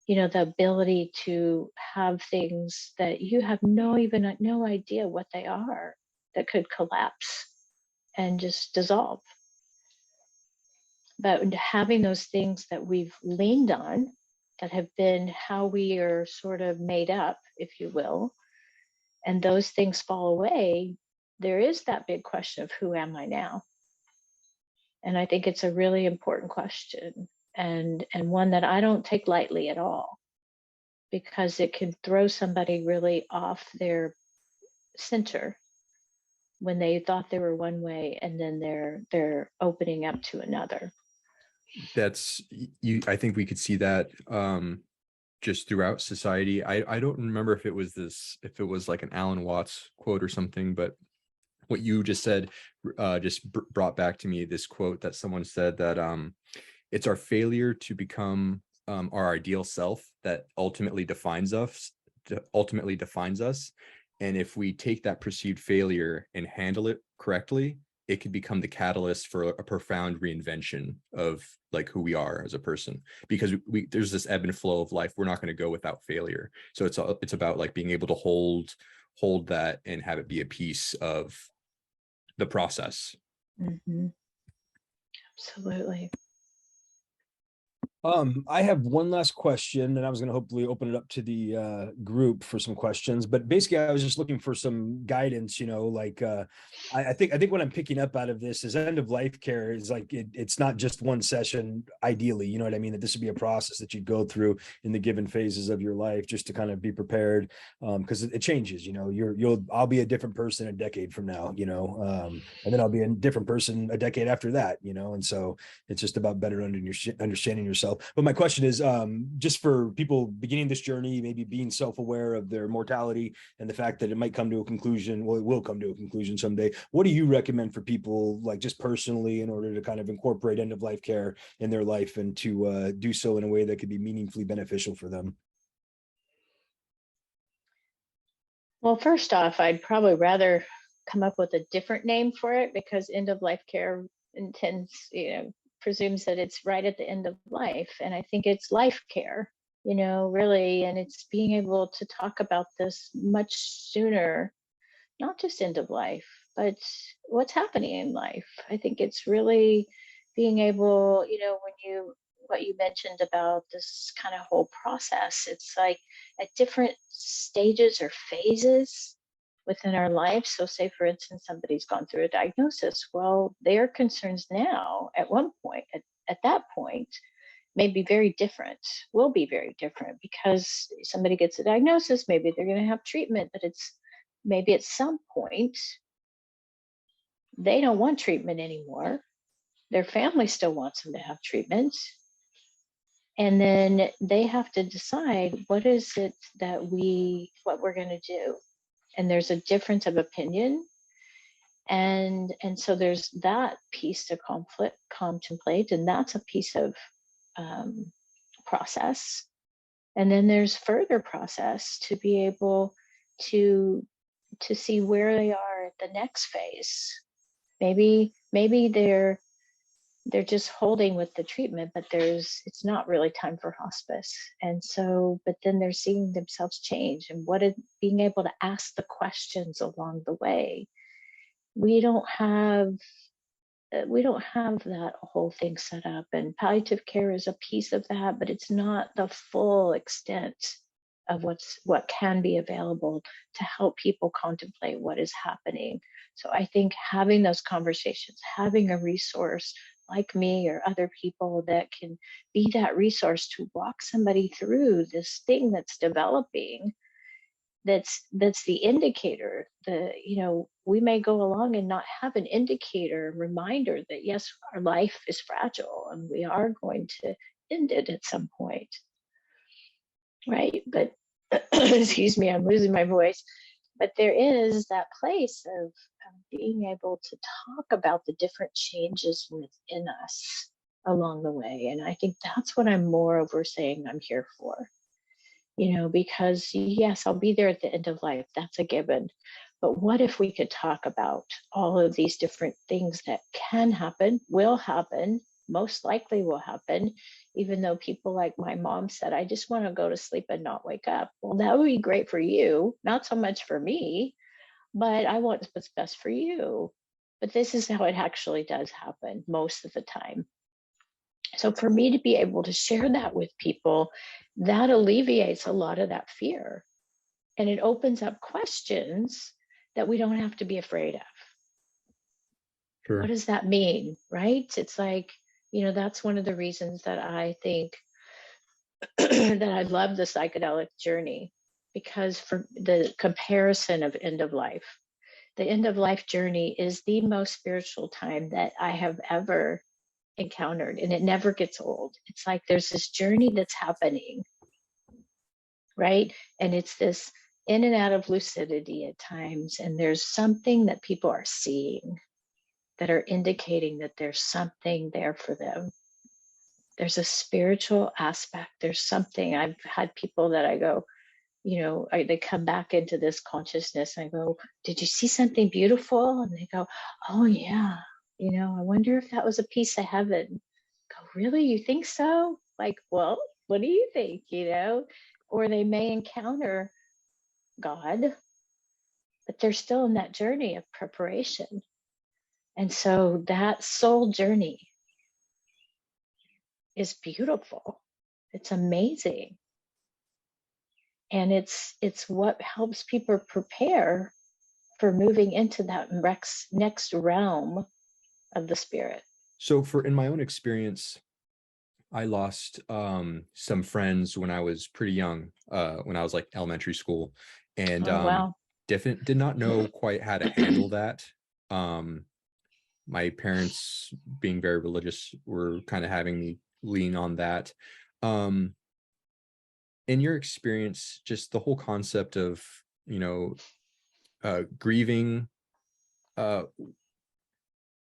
Speaker 2: The ability to have things that you have no idea what they are, that could collapse and just dissolve. But having those things that we've leaned on, that have been how we are sort of made up, if you will, and those things fall away, there is that big question of who am I now? And I think it's a really important question, and one that I don't take lightly at all, because it can throw somebody really off their center when they thought they were one way, and then they're opening up to another.
Speaker 1: That's you. I think we could see that just throughout society. I don't remember if it was like an Alan Watts quote or something, but what you just said just brought back to me this quote that someone said, that it's our failure to become our ideal self that ultimately defines us. And if we take that perceived failure and handle it correctly, it could become the catalyst for a profound reinvention of like who we are as a person, because there's this ebb and flow of life. We're not going to go without failure. So it's about like being able to hold that and have it be a piece of the process.
Speaker 2: Mm-hmm. Absolutely.
Speaker 3: I have one last question, and I was going to hopefully open it up to the group for some questions. But basically, I was just looking for some guidance. I think what I'm picking up out of this is end of life care is like it's not just one session. Ideally, you know what I mean. That this would be a process that you go through in the given phases of your life, just to kind of be prepared, because it changes. I'll be a different person a decade from now. And then I'll be a different person a decade after that. And so it's just about better understanding yourself. But my question is, just for people beginning this journey, maybe being self-aware of their mortality and the fact that it might come to a conclusion, well, it will come to a conclusion someday. What do you recommend for people, like just personally, in order to kind of incorporate end-of-life care in their life and to do so in a way that could be meaningfully beneficial for them?
Speaker 2: Well, first off, I'd probably rather come up with a different name for it, because end of life care presumes that it's right at the end of life. And I think it's life care, really. And it's being able to talk about this much sooner, not just end of life, but what's happening in life. I think it's really being able, what you mentioned about this kind of whole process, it's like at different stages or phases within our life. So say, for instance, somebody's gone through a diagnosis. Well, their concerns now at one point, at that point, may be very different, will be very different, because somebody gets a diagnosis, maybe they're going to have treatment, but it's maybe at some point they don't want treatment anymore. Their family still wants them to have treatment. And then they have to decide what is it that what we're going to do. And there's a difference of opinion. And so there's that piece to contemplate, and that's a piece of process. And then there's further process to be able to see where they are at the next phase. Maybe they're just holding with the treatment, but it's not really time for hospice. And so, but then they're seeing themselves change, and being able to ask the questions along the way. We don't have that whole thing set up, and palliative care is a piece of that, but it's not the full extent of what can be available to help people contemplate what is happening. So I think having those conversations, having a resource like me or other people that can be that resource to walk somebody through this thing that's developing, that's the indicator. We may go along and not have an indicator reminder that yes, our life is fragile and we are going to end it at some point, right? But excuse me, I'm losing my voice. But there is that place of being able to talk about the different changes within us along the way. And I think that's what I'm moreover saying I'm here for. Because yes, I'll be there at the end of life. That's a given. But what if we could talk about all of these different things that can happen, will happen, most likely will happen, even though people like my mom said, I just want to go to sleep and not wake up. Well, that would be great for you, not so much for me, but I want what's best for you. But this is how it actually does happen most of the time. So for me to be able to share that with people, that alleviates a lot of that fear. And it opens up questions that we don't have to be afraid of.
Speaker 1: Sure.
Speaker 2: What does that mean, right? It's like, that's one of the reasons that I think that I love the psychedelic journey, because for the comparison of end of life, the end of life journey is the most spiritual time that I have ever encountered, and it never gets old. It's like there's this journey that's happening, right? And it's this in and out of lucidity at times, and there's something that people are seeing that are indicating that there's something there for them. There's a spiritual aspect. There's something. I've had people that I go, they come back into this consciousness. I go, did you see something beautiful? And they go, oh yeah. I wonder if that was a piece of heaven. Go, really? You think so? Like, well, what do you think? Or they may encounter God, but they're still in that journey of preparation. And so that soul journey is beautiful. It's amazing. And it's what helps people prepare for moving into that next realm of the spirit.
Speaker 1: So in my own experience, I lost some friends when I was pretty young, when I was like elementary school, and
Speaker 2: wow.
Speaker 1: did not know quite how to handle that. My parents, being very religious, were kind of having me lean on that. In your experience, just the whole concept of grieving.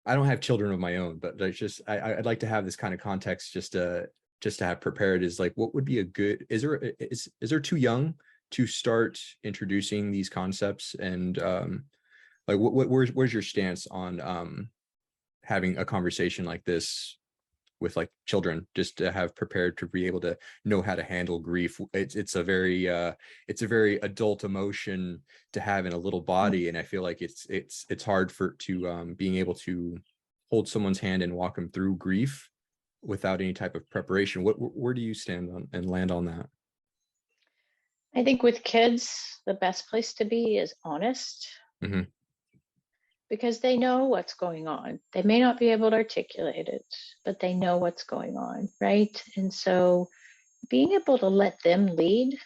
Speaker 1: I don't have children of my own, but I'd like to have this kind of context just to have prepared. Is like, what would be a good, is there too young to start introducing these concepts? And like where's your stance on having a conversation like this with like children, just to have prepared to be able to know how to handle grief? It's a very adult emotion to have in a little body, and I feel like it's hard to being able to hold someone's hand and walk them through grief without any type of preparation. Where do you stand on and land on that?
Speaker 2: I think with kids, the best place to be is honest.
Speaker 1: Mm-hmm.
Speaker 2: because they know what's going on. They may not be able to articulate it, but they know what's going on, right? And so being able to let them lead,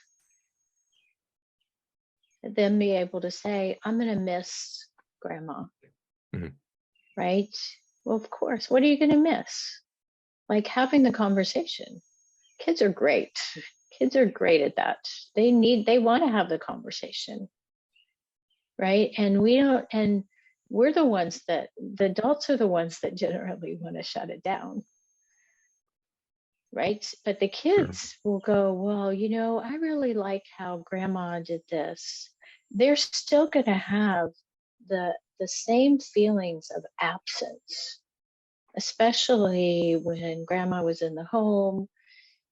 Speaker 2: them be able to say, I'm going to miss grandma, right? Well, of course, what are you going to miss? Like having the conversation. Kids are great. Kids are great at that. They want to have the conversation, right? And we're the ones that, the adults are the ones that generally want to shut it down, right? But the kids will go, well, I really like how grandma did this. They're still going to have the same feelings of absence, especially when grandma was in the home,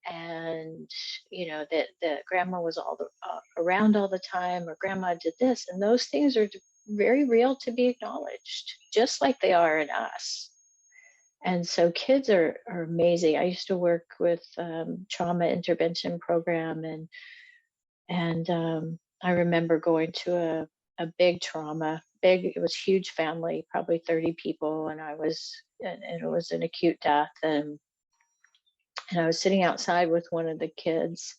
Speaker 2: and that grandma was around all the time, or grandma did this, and those things are very real to be acknowledged, just like they are in us. And so kids are amazing. I used to work with trauma intervention program, and I remember going to a big trauma, it was huge family, probably 30 people, and it was an acute death, and I was sitting outside with one of the kids,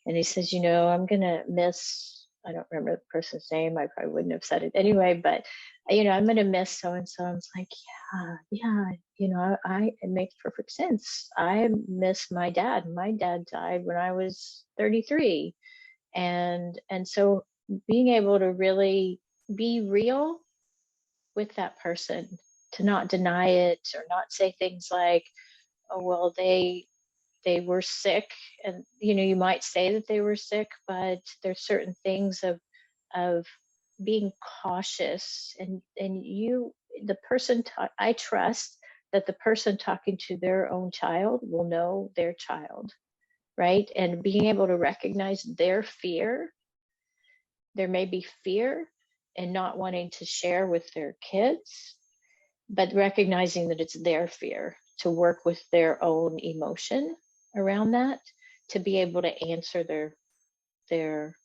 Speaker 2: and he says, I'm going to miss, I don't remember the person's name. I probably wouldn't have said it anyway, but, I'm going to miss so-and-so. I was like, yeah, it makes perfect sense. I miss my dad. My dad died when I was 33. And so being able to really be real with that person, to not deny it, or not say things like, oh, well, they were sick, and you might say that they were sick, but there's certain things of being cautious, and the person I trust that the person talking to their own child will know their child, right? And being able to recognize their fear. There may be fear in not wanting to share with their kids, but recognizing that it's their fear, to work with their own emotion around that, to be able to answer their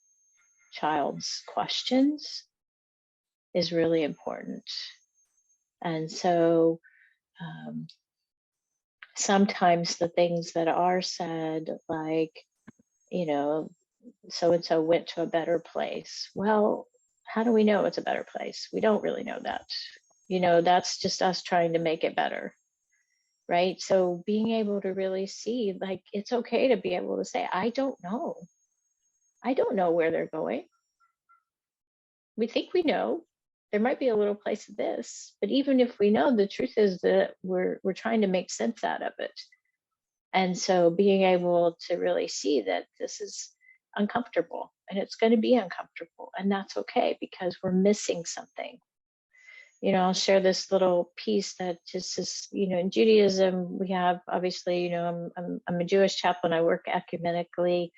Speaker 2: child's questions is really important. And so sometimes the things that are said, like, so-and-so went to a better place. Well, how do we know it's a better place? We don't really know that. That's just us trying to make it better. Right? So being able to really see, like, it's okay to be able to say, I don't know. I don't know where they're going. We think we know. There might be a little place of this, but even if we know, the truth is that we're trying to make sense out of it. And so being able to really see that this is uncomfortable, and it's going to be uncomfortable, and that's okay, because we're missing something. I'll share this little piece that just is, in Judaism, we have, obviously, I'm a Jewish chaplain. I work ecumenically.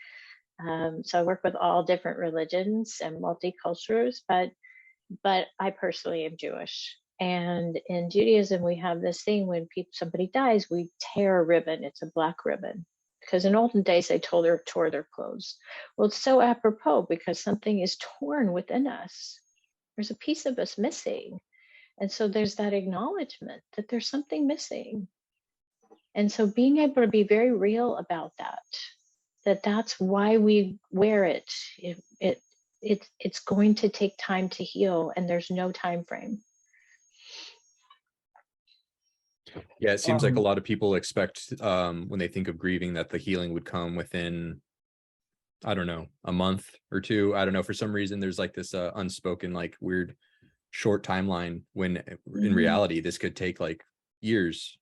Speaker 2: So I work with all different religions and multicultures, but I personally am Jewish. And in Judaism, we have this thing when somebody dies, we tear a ribbon. It's a black ribbon, because in olden days, they tore their clothes. Well, it's so apropos, because something is torn within us. There's a piece of us missing. And so there's that acknowledgement that there's something missing. And so being able to be very real about that's why we wear it. It's going to take time to heal, and there's no time frame.
Speaker 1: Yeah, it seems like a lot of people expect when they think of grieving that the healing would come within, I don't know, a month or two. I don't know. For some reason, there's like this unspoken, like, weird short timeline, when in reality this could take like years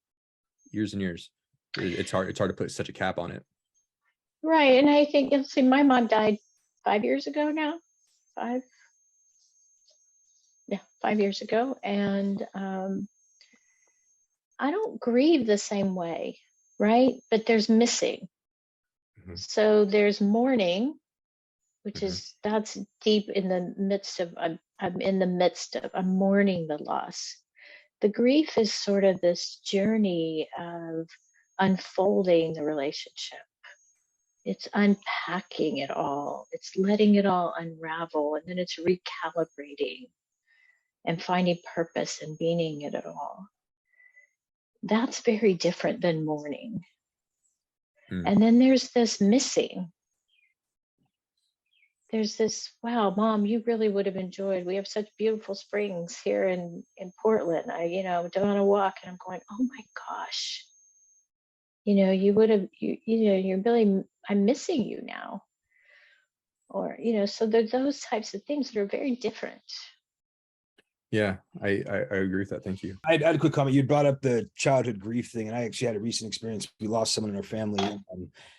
Speaker 1: and years. It's hard to put such a cap on it.
Speaker 2: Right. And I think, see, my mom died 5 years ago now. 5 years ago. And I don't grieve the same way, right? But there's missing. So there's mourning, which is, that's deep in the midst of, I'm mourning the loss. The grief is sort of this journey of unfolding the relationship. It's unpacking it all. It's letting it all unravel, and then it's recalibrating. and finding purpose and meaning in it all. That's very different than mourning. And then there's this missing. There's this, wow, Mom, you really would have enjoyed. We have such beautiful springs here in Portland. I, don't want to walk. And I'm going, oh my gosh. You would have, you're really, I'm missing you now. Or, so there's those types of things that are very different.
Speaker 1: Yeah, I agree with that. Thank you.
Speaker 3: I had a quick comment. You brought up the childhood grief thing, and I actually had a recent experience. We lost someone in our family,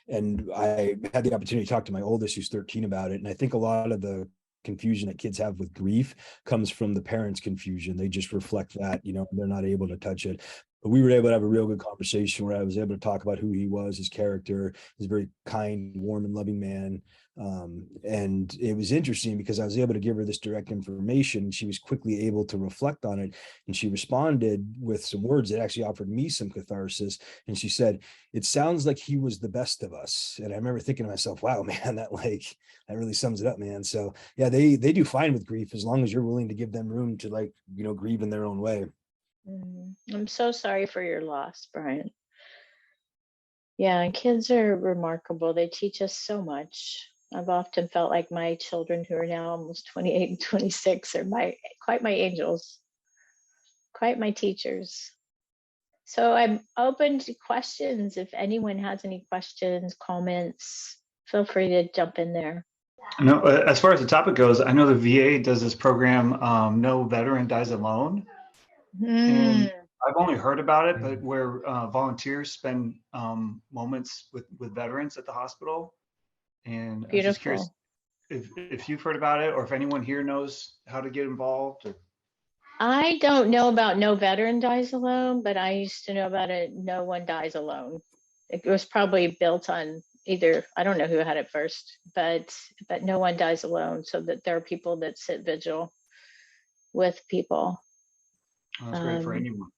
Speaker 3: and I had the opportunity to talk to my oldest, who's 13, about it. And I think a lot of the confusion that kids have with grief comes from the parents' confusion. They just reflect that, they're not able to touch it. But we were able to have a real good conversation where I was able to talk about who he was, his character. He's a very kind, warm, and loving man. And it was interesting because I was able to give her this direct information. She was quickly able to reflect on it, and she responded with some words that actually offered me some catharsis. And she said, "It sounds like he was the best of us." And I remember thinking to myself, wow, man, that really sums it up, man. So yeah, they do fine with grief as long as you're willing to give them room to grieve in their own way.
Speaker 2: I'm so sorry for your loss, Brian. Yeah, and kids are remarkable. They teach us so much. I've often felt like my children, who are now almost 28 and 26, are quite my angels, quite my teachers. So I'm open to questions. If anyone has any questions, comments, feel free to jump in there.
Speaker 4: I know, as far as the topic goes, I know the VA does this program, No Veteran Dies Alone. And I've only heard about it, but where volunteers spend moments with veterans at the hospital. And I was just curious if you've heard about it, or if anyone here knows how to get involved.
Speaker 2: I don't know about No Veteran Dies Alone, but I used to know about it. No One Dies Alone. It was probably built on either, I don't know who had it first, but No One Dies Alone, so that there are people that sit vigil with people.
Speaker 4: Oh, that's great for anyone.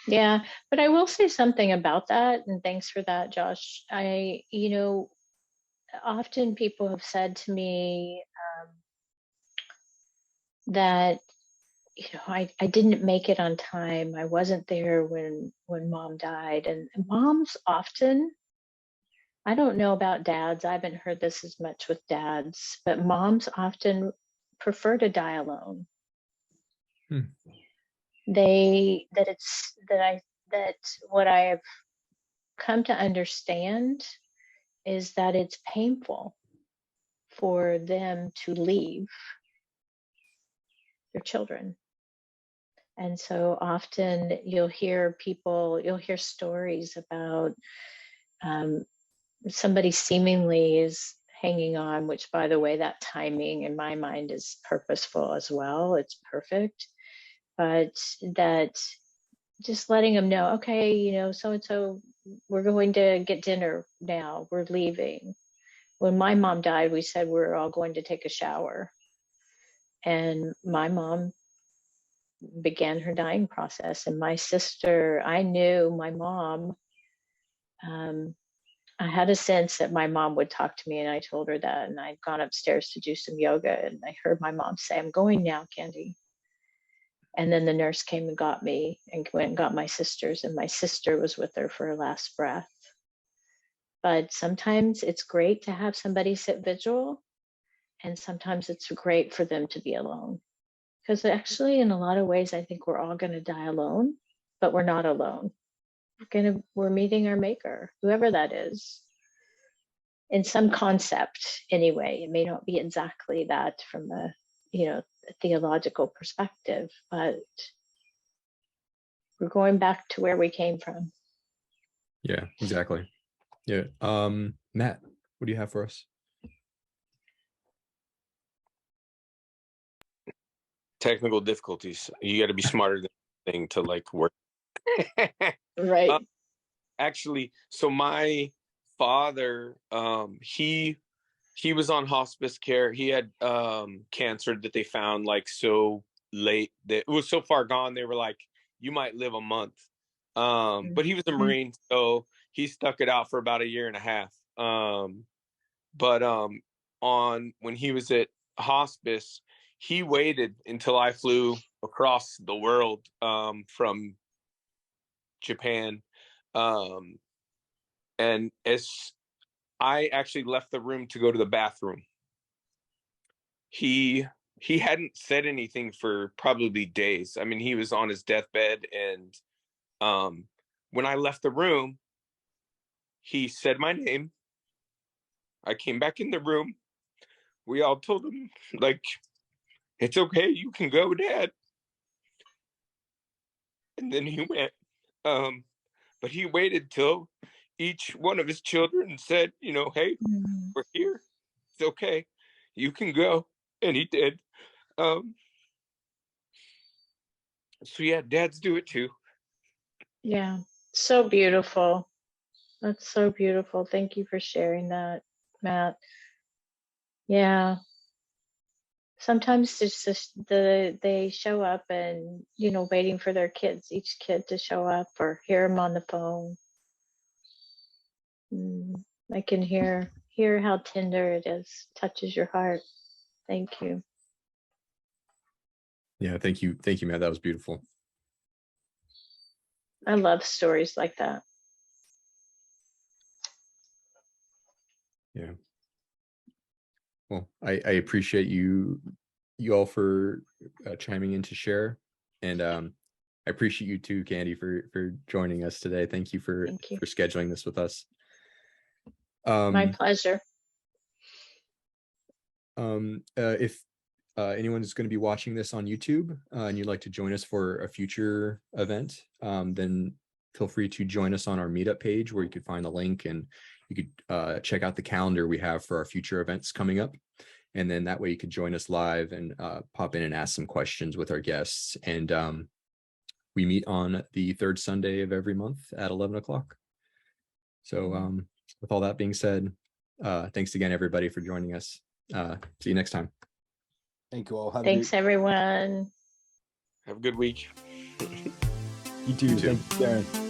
Speaker 2: Yeah, but I will say something about that, and thanks for that, Josh. Often people have said to me that I didn't make it on time. I wasn't there when Mom died. And moms often, I don't know about dads, I haven't heard this as much with dads, but moms often prefer to die alone. That what I have come to understand is that it's painful for them to leave their children. And so often you'll hear stories about somebody seemingly is hanging on, which, by the way, that timing in my mind is purposeful as well. It's perfect. But that just letting them know, okay, so-and-so, we're going to get dinner now. We're leaving. When my mom died, we said we're all going to take a shower. And my mom began her dying process. And my sister, I knew my mom, I had a sense that my mom would talk to me, and I told her that. And I'd gone upstairs to do some yoga, and I heard my mom say, "I'm going now, Candi." And then the nurse came and got me and went and got my sisters, and my sister was with her for her last breath. But sometimes it's great to have somebody sit vigil, and sometimes it's great for them to be alone. Because actually, in a lot of ways, I think we're all going to die alone, but we're not alone. We're meeting our maker, whoever that is, in some concept anyway. It may not be exactly that from a theological perspective, but we're going back to where we came from.
Speaker 1: Yeah, exactly. Yeah. Matt, what do you have for us?
Speaker 5: Technical difficulties. You got to be smarter than thing to work.
Speaker 2: Right.
Speaker 5: Actually, so my father, he was on hospice care. He had cancer that they found so late that it was so far gone. They were like, you might live a month. But he was a Marine, so he stuck it out for about a year and a half. But when he was at hospice, he waited until I flew across the world from Japan. And as I actually left the room to go to the bathroom, he hadn't said anything for probably days. I mean, he was on his deathbed, and when I left the room, he said my name. I came back in the room. We all told him, like, it's okay, you can go, Dad. And then he went. But he waited till each one of his children said, you know, hey, we're here. It's okay. You can go. And he did. So yeah, dads do it too.
Speaker 2: Yeah. So beautiful. That's so beautiful. Thank you for sharing that, Matt. Yeah. Sometimes it's just they show up and, you know, waiting for their kids, each kid to show up or hear them on the phone. I can hear how tender it is, touches your heart. Thank you.
Speaker 1: Yeah, thank you, Matt. That was beautiful.
Speaker 2: I love stories like that.
Speaker 1: Yeah. Well, I appreciate you all for chiming in to share, and I appreciate you too, Candi, for joining us today. Thank you for scheduling this with us.
Speaker 2: My pleasure.
Speaker 1: If anyone is going to be watching this on YouTube and you'd like to join us for a future event, then feel free to join us on our meetup page, where you could find the link, and you could check out the calendar we have for our future events coming up. And then that way you could join us live and pop in and ask some questions with our guests. And we meet on the third Sunday of every month at 11 o'clock. So with all that being said, thanks again, everybody, for joining us. See you next time.
Speaker 3: Thank you all.
Speaker 2: Thanks, everyone.
Speaker 5: Have a good week.
Speaker 3: You too. Thank you, Darren.